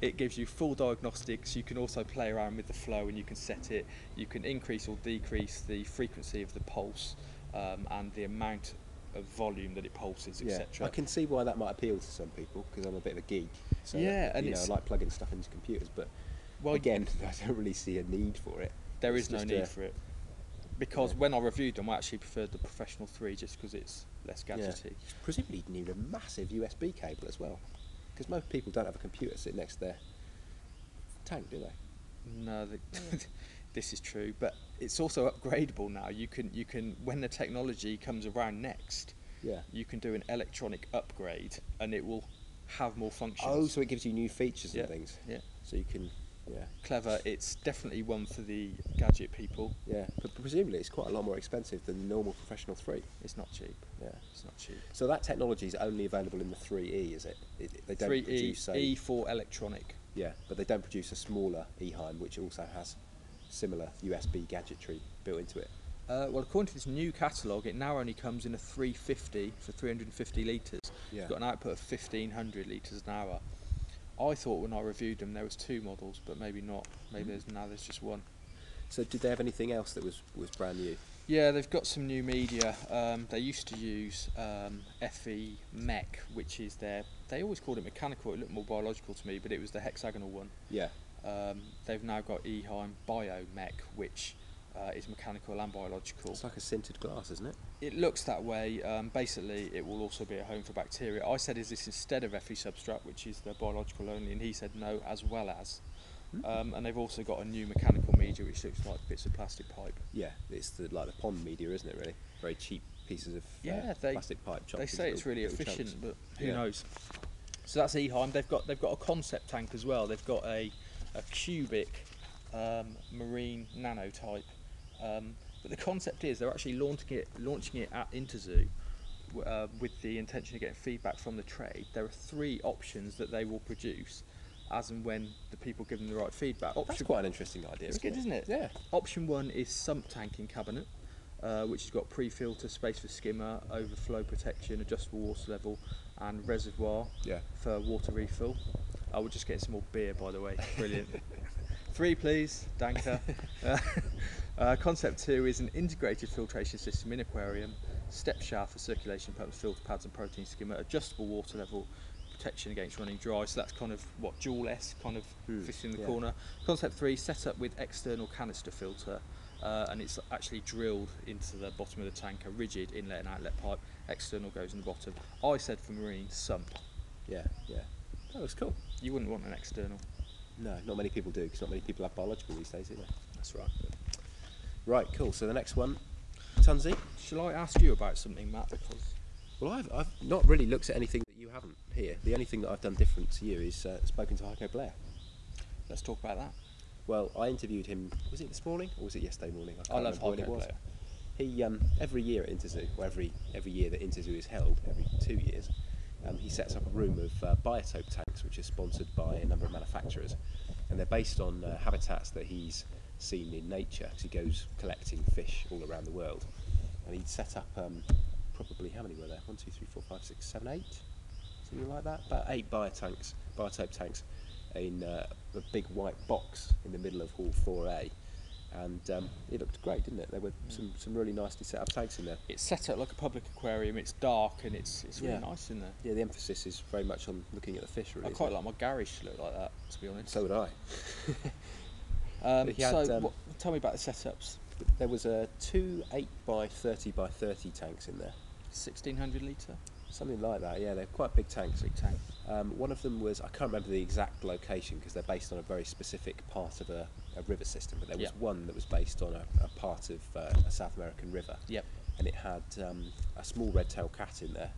It gives you full diagnostics. You can also play around with the flow, and you can set it. You can increase or decrease the frequency of the pulse and the amount of volume that it pulses, etc. I can see why that might appeal to some people because I'm a bit of a geek. So Yeah, and I it's- like plugging stuff into computers, but Well, again, I don't really see a need for it. There It's is no just need for it. Because Yeah. when I reviewed them, I actually preferred the Professional 3 just because it's less gadgety. Presumably you'd need a massive USB cable as well, because most people don't have a computer sitting next to their tank, do they? No, this is true, but it's also upgradable now. You can when the technology comes around next, Yeah. you can do an electronic upgrade, and it will have more functions. Oh, so it gives you new features Yeah, and things. yeah. So you can, yeah, Clever. It's definitely one for the gadget people. yeah. But presumably it's quite a lot more expensive than the normal Professional 3. It's not cheap. Yeah. It's not cheap. So that technology is only available in the 3E, is it? They don't 3E produce a, E for electronic. yeah, but they don't produce a smaller eHeim which also has similar USB gadgetry built into it. Well, according to this new catalogue, it now only comes in a 350 for 350 litres. Yeah. It's got an output of 1,500 litres an hour. I thought when I reviewed them there was 2 models, but maybe not. Maybe there's just one. So did they have anything else that was brand new? Yeah, they've got some new media. They used to use FE Mech, which is they always called it mechanical. It looked more biological to me, but it was the hexagonal one. Yeah. They've now got eHeim Bio Mech, which is mechanical and biological. It's like a sintered glass, isn't it? It looks that way. Basically, it will also be a home for bacteria. I said, is this instead of FE substrate, which is the biological only, and he said no, as well as. And they've also got a new mechanical media, which looks like bits of plastic pipe. Yeah, it's like the pond media, isn't it? Really, very cheap pieces of plastic pipe. chopped They into say it's little- really little efficient, chunks. but who Yeah. knows? So that's eHeim. They've got a concept tank as well. They've got a cubic marine nanotype. But the concept is they're actually launching it at Interzoo with the intention of getting feedback from the trade. There are 3 options that they will produce as and when the people give them the right feedback. That's quite an interesting idea. It's good, isn't it? Yeah. Option 1 is sump tanking cabinet, which has got pre-filter, space for skimmer, overflow protection, adjustable water level, and reservoir Yeah. for water refill. I will just get some more beer, by the way. Brilliant. 3, please, Danker. Concept 2 is an integrated filtration system in aquarium, step shaft for circulation pumps, filter pads, and protein skimmer, adjustable water level, protection against running dry. So that's kind of what Joule-esque kind of fits in the corner. Concept 3, set up with external canister filter, and it's actually drilled into the bottom of the tank, a rigid inlet and outlet pipe. External goes in the bottom. I said for marine, sump. Yeah. Yeah. That looks cool. You wouldn't want an external. No, not many people do, because not many people have biological these days, do they? That's right. Right, cool. So the next one, Tunsey. Shall I ask you about something, Matt? Because Well, I've not really looked at anything that you haven't here. The only thing that I've done different to you is spoken to Heiko Blair. let's talk about that. Well, I interviewed him, was it this morning or was it yesterday morning? I can't love remember when it Heiko was. Blair. He, every year at Interzoo, or every year that Interzoo is held, every 2 years, he sets up a room of biotope tanks, which is sponsored by a number of manufacturers. And they're based on habitats that he's seen in nature, because he goes collecting fish all around the world. And he'd set up probably, how many were there? 1, 2, 3, 4, 5, 6, 7, 8? Something like that? About 8 biotope tanks in a big white box in the middle of Hall 4A. And it looked great, didn't it? There were some really nicely set up tanks in there. It's set up like a public aquarium. It's dark and it's really Yeah. nice in there. Yeah, the emphasis is very much on looking at the fish, really. I quite like my garage to look like that, to be honest. So would I. he So, had, tell me about the setups. There was 2 8 by 30 by 30 tanks in there. 1,600 litre. Something like that, yeah, they're quite big tanks. Big tank. One of them was, I can't remember the exact location because they're based on a very specific part of a river system, but there was one that was based on a part of a South American river. Yep. And it had a small red-tailed cat in there.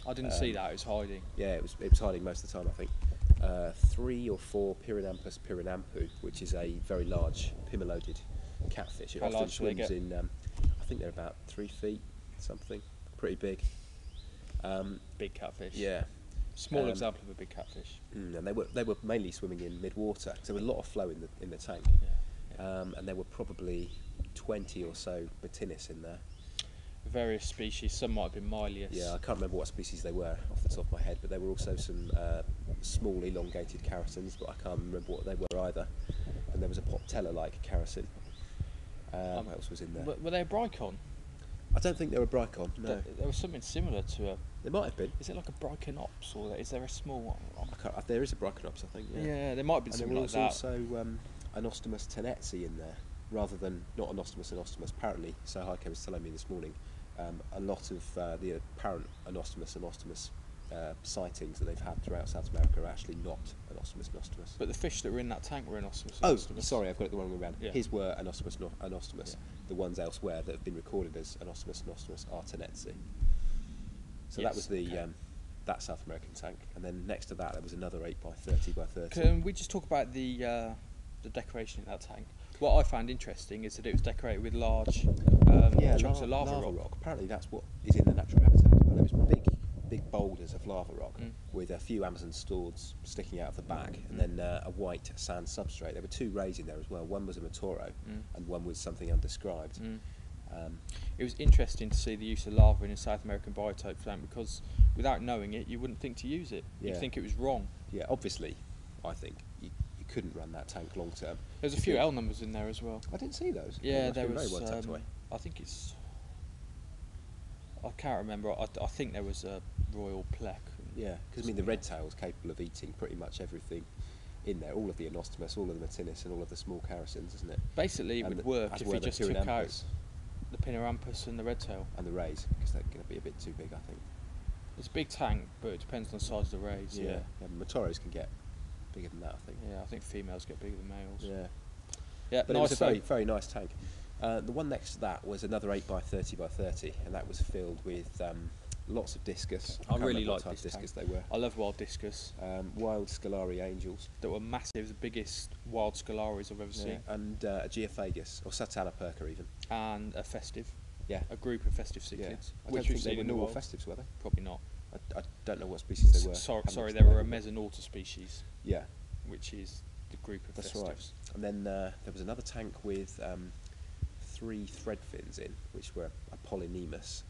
I didn't see that. It was hiding. Yeah, it was hiding most of the time, I think. 3 or 4 Pyrinampus pyrinampu, which is a very large pimmaloaded catfish. It How often large do they swims get? in, I think they're about 3 feet, something. Pretty big. Big catfish. Yeah. Small example of a big catfish. And they were mainly swimming in mid-water, so there was a lot of flow in the tank. Yeah. And there were probably 20 or so Batinis in there. Various species. Some might have been Mylius. Yeah, I can't remember what species they were off the top of my head, but there were also some small elongated caratins, but I can't remember what they were either. And there was a Poptella-like keratin. What else was in there? Were they a Bricon? I don't think they were Bricon, no. There was something similar to a. They might have been. Is it like a Briconops, or is there a small one? There is a Briconops, I think, yeah. Yeah, there might have been And there something like was that. also Anostomus tenetzi in there. rather than not anostomus. Apparently, so Heike was telling me this morning, a lot of the apparent anostomus sightings that they've had throughout South America are actually not anostomus. But the fish that were in that tank were anostomus. Oh, sorry, I've got it the wrong way around. Yeah. His were anostomus. Yeah. The ones elsewhere that have been recorded as anostomus are tenetsi. So Yes, that was the okay. that South American tank, and then next to that there was another 8x30x30. Can we just talk about the decoration in that tank? What I found interesting is that it was decorated with large chunks of lava rock. Apparently that's what is in the natural habitat as well. It was big boulders of lava rock with a few Amazon swords sticking out of the back, and then a white sand substrate. There were 2 rays in there as well. One was a Matoro, and one was something undescribed. It was interesting to see the use of lava in a South American biotope tank, because without knowing it, you wouldn't think to use it. Yeah. You'd think it was wrong. Yeah, obviously, I think you couldn't run that tank long term. There's a few L numbers in there as well. I didn't see those. Yeah, They there must be was. very well tucked away. I think it's. I can't remember. I think there was a royal plec. Yeah, because I mean the red tail is capable of eating pretty much everything in there. All of the anostomus, all of the matinus, and all of the small characins, isn't it? Basically, it And would work as if well you the just took out Pyranhampus the Pinarampus and the red tail. and the rays, because they're going to be a bit too big, I think. It's a big tank, but it depends on the size of the rays. Yeah. Matoros can get bigger than that, I think. Yeah, I think females get bigger than males. Yeah. Yeah, But it nice was a very nice tank. The one next to that was another 8x30x30, and that was filled with lots of discus. I really like like this discus tank. they were. I love wild discus. Wild Scalari angels. That were massive, the biggest wild scalaries I've ever seen. And a Geophagus, or Satana perca even. And a festive. Yeah. A group of festive Yeah. cichlids. I Which don't we've think they seen were in the normal wild. festives, were they? Probably not. I don't know what species they were. Sorry, they were a mesonauta species, Yeah, which is the group of that's festives. right. And then there was another tank with 3 thread fins in, which were a Polynemus.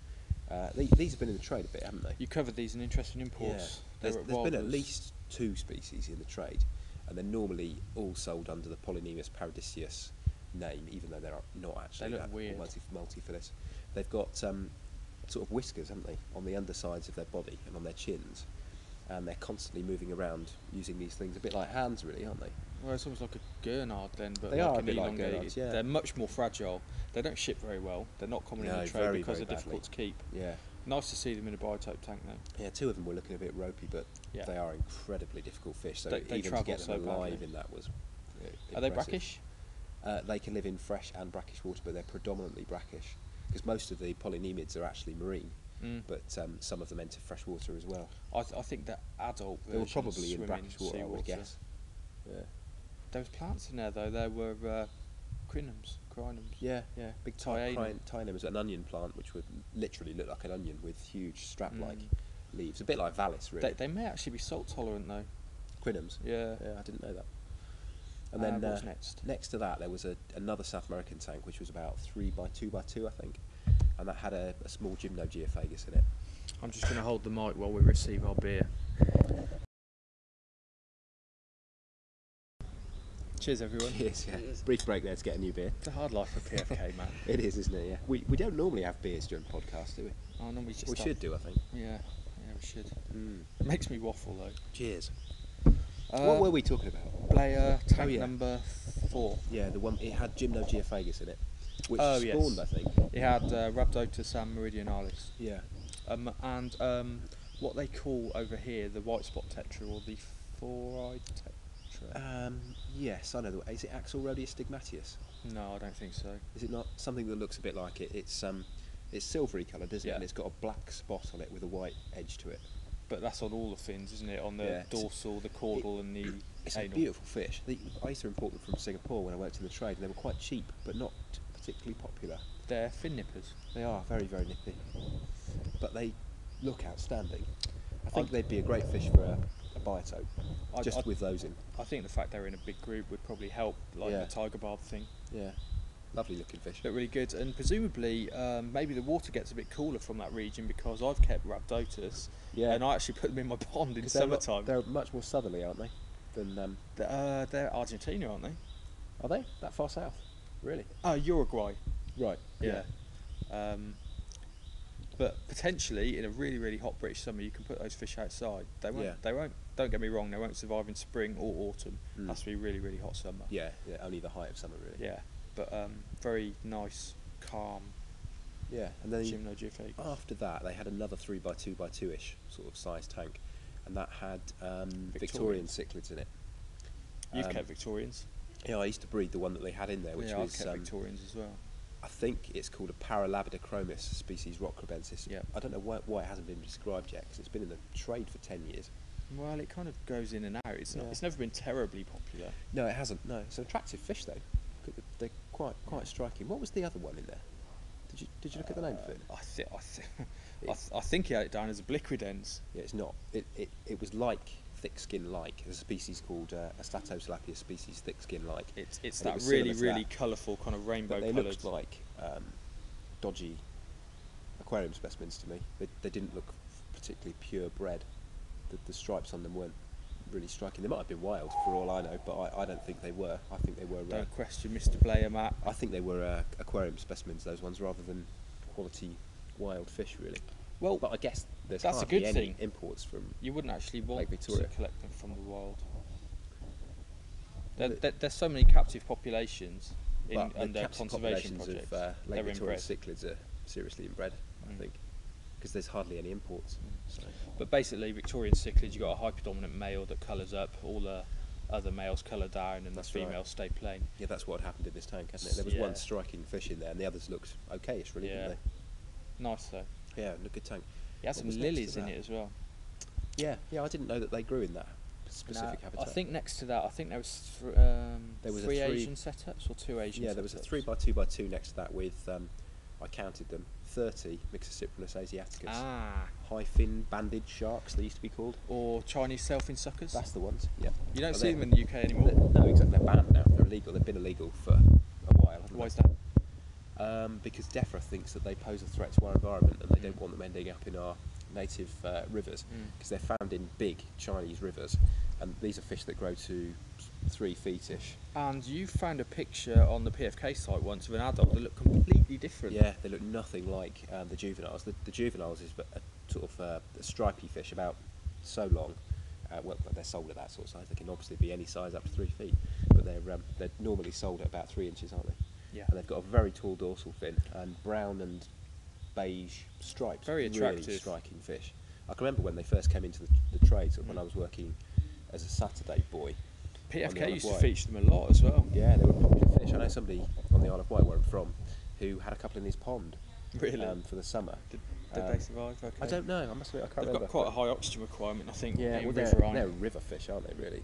These have been in the trade a bit, haven't they? You covered these in interest in imports. There's They were been at Wilders. least 2 species in the trade, and they're normally all sold under the Polynemus paradisius name, even though they're not actually look that, or weird. multifilis. They've got sort of whiskers, haven't they, on the undersides of their body and on their chins, and they're constantly moving around using these things, a bit like hands, really, aren't they? Well, it's almost like a gurnard then, but They like are a an bit like elongated. gurnards, yeah. They're much more fragile. They don't ship very well. They're not common in No, the trade very, because very they're difficult to keep. Yeah. Nice to see them in a biotope tank though. Yeah, 2 of them were looking a bit ropey, but Yeah. they are incredibly difficult fish. So They even to travel get them so alive badly. in that was Are they impressive. brackish? They can live in fresh and brackish water, but they're predominantly brackish, because most of the polynemids are actually marine, but some of them enter fresh water as well. I think that adult They were versions probably in swim brackish water, I would seawater. guess. Yeah, There was plants in there though. There were crinums. yeah. Big Tyanum. Tyanum is an onion plant, which would literally look like an onion with huge strap-like Mm. leaves, a bit like Vallis, really. They may actually be salt tolerant though. Crinums. Yeah. Yeah, I didn't know that. And then what's next? Next to that, there was another South American tank, which was about 3x2x2, I think, and that had a small Gymnogeophagus in it. I'm just going to hold the mic while we receive our beer. Cheers, everyone. Cheers, yeah. Brief break there to get a new beer. It's a hard life for PFK, man. It is, isn't it? Yeah. We don't normally have beers during podcasts, do we? Oh, no, we just We have- should do, I think. Yeah, we should. It makes me waffle though. Cheers. What were we talking about? Player tank yeah. number 4. Yeah, the one it had Gymnogeophagus in it, which Oh, yes. spawned, I think. It had Rhabdotus and Meridionalis. Yeah. And what they call over here the white spot tetra or the four-eyed tetra. Yes, I know. Is it Axelrodius stigmatius? No, I don't think so. Is it not something that looks a bit like it? It's silvery coloured, isn't it? Yeah. And it's got a black spot on it with a white edge to it. But that's on all the fins, isn't it? On the Yeah, dorsal, the caudal, and the It's anal. a beautiful fish. I used to import them from Singapore when I worked in the trade, and they were quite cheap, but not particularly popular. They're fin nippers. They are very, very nippy, but they look outstanding. I think they'd be a great fish for a biotope, just with those in. I think the fact they're in a big group would probably help, like Yeah. the tiger barb thing. Yeah, lovely looking fish. Look really good, and presumably maybe the water gets a bit cooler from that region because I've kept Rhabdotus, Yeah. and I actually put them in my pond in 'Cause summertime. They're much more southerly, aren't they? Than They're Argentina, aren't they? are they that far south? Really? Oh, Uruguay. Right. Yeah. But potentially in a really, really hot British summer, you can put those fish outside. They won't. Yeah. They won't. Don't get me wrong. They won't survive in spring or autumn. Mm. Has to be really, really hot summer. Yeah. Only the height of summer, really. Yeah. but very nice, calm Yeah, and then gymnogeophagus. after that they had another 3x2x2ish sort of size tank, and that had Victorian cichlids in it. You've kept Victorians. Yeah, I used to breed the one that they had in there, which yeah, was I've kept Victorians as well. I think it's called a Paralabidachromis species Rockcrebensis. Yeah. I don't know why it hasn't been described yet, because it's been in the trade for 10 years. Well, it kind of goes in and out. It's not. Yeah. It's never been terribly popular. No, it hasn't. No, it's an attractive fish though. They're quite striking. What was the other one in there? Did you look at the name of it? I think he had it down as a bliquidens. Yeah, it's not. It was like thick skin like. There's a species called Astatosalapia species thick skin like. It's And it that was really similar to that. colourful kind of rainbow But they coloured. looked like dodgy aquarium specimens to me. They didn't look particularly purebred. The stripes on them weren't really striking. They might have been wild for all I know, but I don't think they were. I think they were. Don't question Mr. Blair, Matt. I think they were aquarium specimens, those ones, rather than quality wild fish, really. Well, But I guess there's that's a hardly good any thing. imports from. You wouldn't actually want Lake to Victoria. collect them from the wild. But- There's so many captive populations But the under captive conservation populations projects. of Lake They're Victoria inbred. cichlids are seriously inbred, I think, because there's hardly any imports. So. But basically, Victorian cichlids, you've got a hyperdominant male that colours up, all the other males colour down, and That's the right. females stay plain. Yeah, that's what happened in this tank, hasn't it? There was one Yeah. striking fish in there, and the others looked okayish, really, Yeah. didn't Nice though. they? Yeah, a good tank. It had What some was next to lilies in that? it as well. Yeah, I didn't know that they grew in that specific Now, habitat. I think next to that, I think there was There was a three three- Asian setups or two Asian. Yeah, there was a setups? 3x2x2 next to that with, I counted them, 30 Myxocyprinus asiaticus. Ah, High fin banded sharks, they used to be called. or Chinese sailfin suckers. That's the ones, yeah. You don't But see they're- them in the UK anymore. No, exactly. They're banned now. They're illegal. They've been illegal for a while, haven't Why is they? that? Because DEFRA thinks that they pose a threat to our environment, and they don't want them ending up in our native rivers, because they're found in big Chinese rivers, and these are fish that grow to 3 feet-ish. And you found a picture on the PFK site once of an adult that looked completely different. Yeah, they look nothing like the juveniles. The juveniles is a sort of a stripy fish, about so long. Well, they're sold at that sort of size. They can obviously be any size up to 3 feet, but they're normally sold at about 3 inches, aren't they? Yeah. And they've got a very tall dorsal fin and brown and beige stripes. Very Really attractive. striking fish. I can remember when they first came into the trade, sort of when I was working as a Saturday boy. on the Isle PFK of used to Wight. feature them a lot as well. Yeah, they were popular fish. I know somebody on the Isle of Wight, where I'm from, who had a couple in his pond Really? for the summer. Did Um, they survive? Okay. I don't know. I must admit, I can't They've remember. got quite a but- high oxygen requirement, I think. Yeah, in well, riverine. they're river fish, aren't they? Really.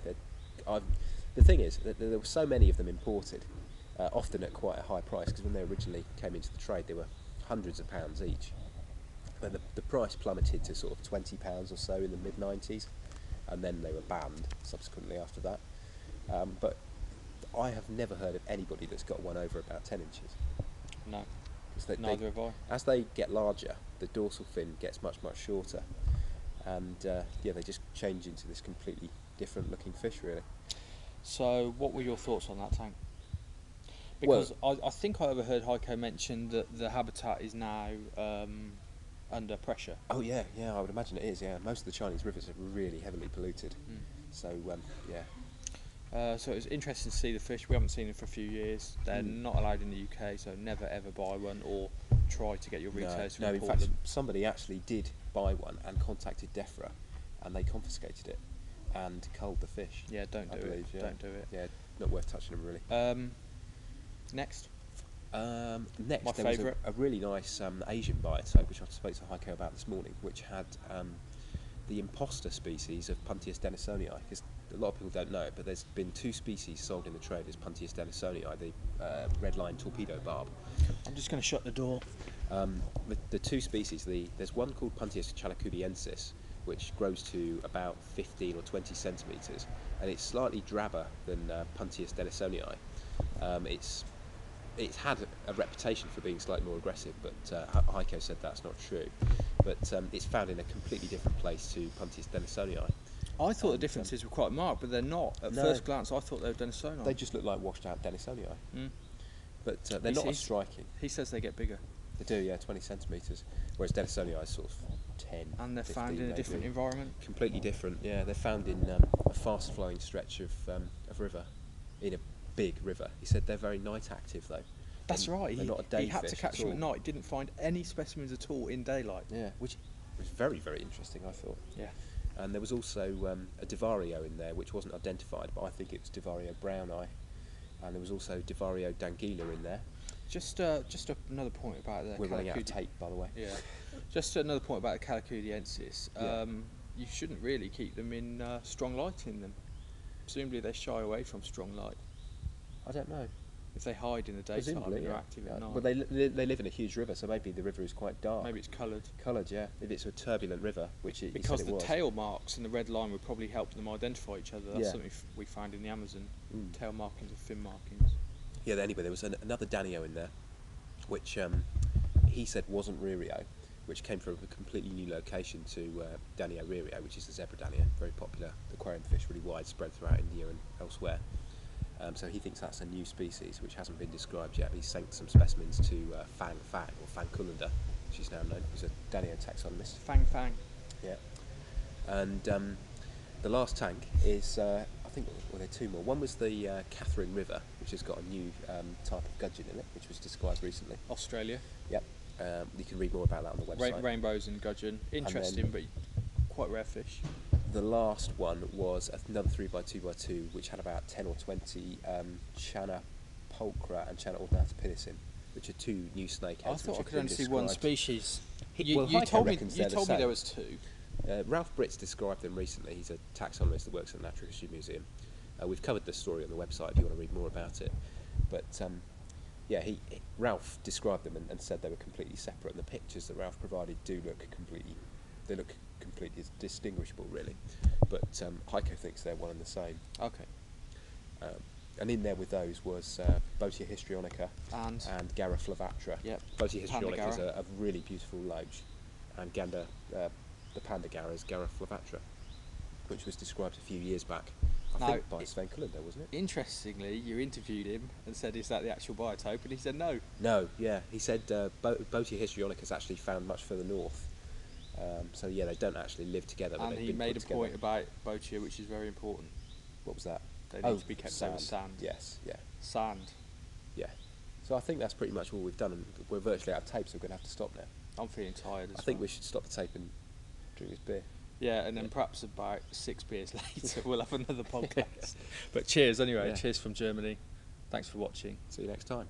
The thing is that there were so many of them imported, often at quite a high price, because when they originally came into the trade, they were hundreds of pounds each. But the price plummeted to sort of £20 or so in the mid '90s, and then they were banned subsequently after that. But I have never heard of anybody that's got one over about 10 inches. No, 'Cause neither have I. as they get larger, the dorsal fin gets much shorter, and they just change into this completely different looking fish, really. So, what were your thoughts on that tank? Because I think I overheard Heiko mention that the habitat is now under pressure. Oh yeah, I would imagine it is. Yeah, most of the Chinese rivers are really heavily polluted, so So it was interesting to see the fish. We haven't seen them for a few years. They're not allowed in the UK, so never ever buy one or try to get your retailers to no. In import fact, them. somebody actually did buy one and contacted DEFRA, and they confiscated it and culled the fish. Yeah, don't I do believe, it. yeah. Don't do it. Yeah, not worth touching them really. Next, Next, My there was favourite. a really nice Asian biotope, which I spoke to Heiko about this morning, which had the imposter species of Puntius denisonii, because a lot of people don't know it, but there's been 2 species sold in the trade as Puntius denisonii, the red line torpedo barb. I'm just going to shut the door. The 2 species, there's one called Puntius chalacubiensis, which grows to about 15 or 20 centimetres, and it's slightly drabber than Puntius denisonii. It's had a reputation for being slightly more aggressive, but Heiko said that's not true. But it's found in a completely different place to Puntius denisonii. I thought the differences were quite marked, but they're not. At No. first glance, I thought they were Denisonii. They just look like washed out denisonii, but they're He's- not as he's- striking. He says they get bigger, They do, yeah, 20 centimetres, whereas denisonii is sort of 10. and they're 15 found in a maybe. different environment. Completely different, yeah. They're found in a fast-flowing stretch of river, in a big river. He said they're very night active though. That's right. They're not a day He had fish to catch at them all. at night. Didn't find any specimens at all in daylight. Yeah, which was very, very interesting, I thought. Yeah. And there was also a Divario in there, which wasn't identified, but I think it was Divario brown eye. And there was also Divario dangula in there. Just another point about the We're running out of Calicudiensis. tape, by the way. Yeah. Just another point about the Calicudiensis. Yeah. You shouldn't really keep them in strong light in them. Presumably they shy away from strong light. I don't know. If they hide in the daytime Presumably, and they're yeah. active at night. Well, they live in a huge river, so maybe the river is quite dark. Maybe it's coloured. Coloured, yeah. If it's a turbulent river, which it, Because he said it the was. tail marks and the red line would probably help them identify each other. That's Yeah. something we found in the Amazon. Mm. Tail markings and fin markings. Yeah, anyway, there was another Danio in there, which he said wasn't Ririo, which came from a completely new location to Danio Ririo, which is the zebra Danio, very popular aquarium fish, really widespread throughout India and elsewhere. So he thinks that's a new species which hasn't been described yet. He sent some specimens to Fang Fang, or Fanculunda, which is now known, who's a Danio taxonomist. Fang Fang. Yeah. And the last tank is, I think, well, there are two more. One was the Catherine River, which has got a new type of gudgeon in it, which was described recently. Australia. Yep. You can read more about that on the website. Rainbows and gudgeon. Interesting, but quite rare fish. The last one was another 3x2x2, which had about 10 or 20 Channa pulchra and Channa ordinata pinnasin, which are two new snakeheads. I thought which I have could been only see one described. species. Well, You Heiko told me reckons they're the there same. was two. Ralph Britt's described them recently. He's a taxonomist that works at the Natural History Museum. We've covered the story on the website if you want to read more about it. But Ralph described them and said they were completely separate. And the pictures that Ralph provided look completely distinguishable, really. But Heiko thinks they're one and the same. Okay. And in there with those was Botia histrionica and Gara flavatra. Yep. Botia histrionica is Pandagara. a really beautiful loach, and the panda Gara is Gara flavatra, which was described a few years back, I think by Sven Kullander, wasn't it? Interestingly, you interviewed him and said, "Is that the actual biotope?" And he said, "No." No, yeah. He said Botia histrionica is actually found much further north. So yeah, they don't actually live together. But And they've he been made put a together. point about Botia, which is very important. What was that? They need to be kept safe with sand. Yes, yeah. Sand. Yeah. So I think that's pretty much all we've done, and we're virtually out of tape, so we're going to have to stop now. I'm feeling tired as I think well. we should stop the tape and drink this beer. Yeah, and then perhaps about 6 beers later we'll have another podcast. But cheers anyway. Yeah. Cheers from Germany. Thanks for watching. See you next time.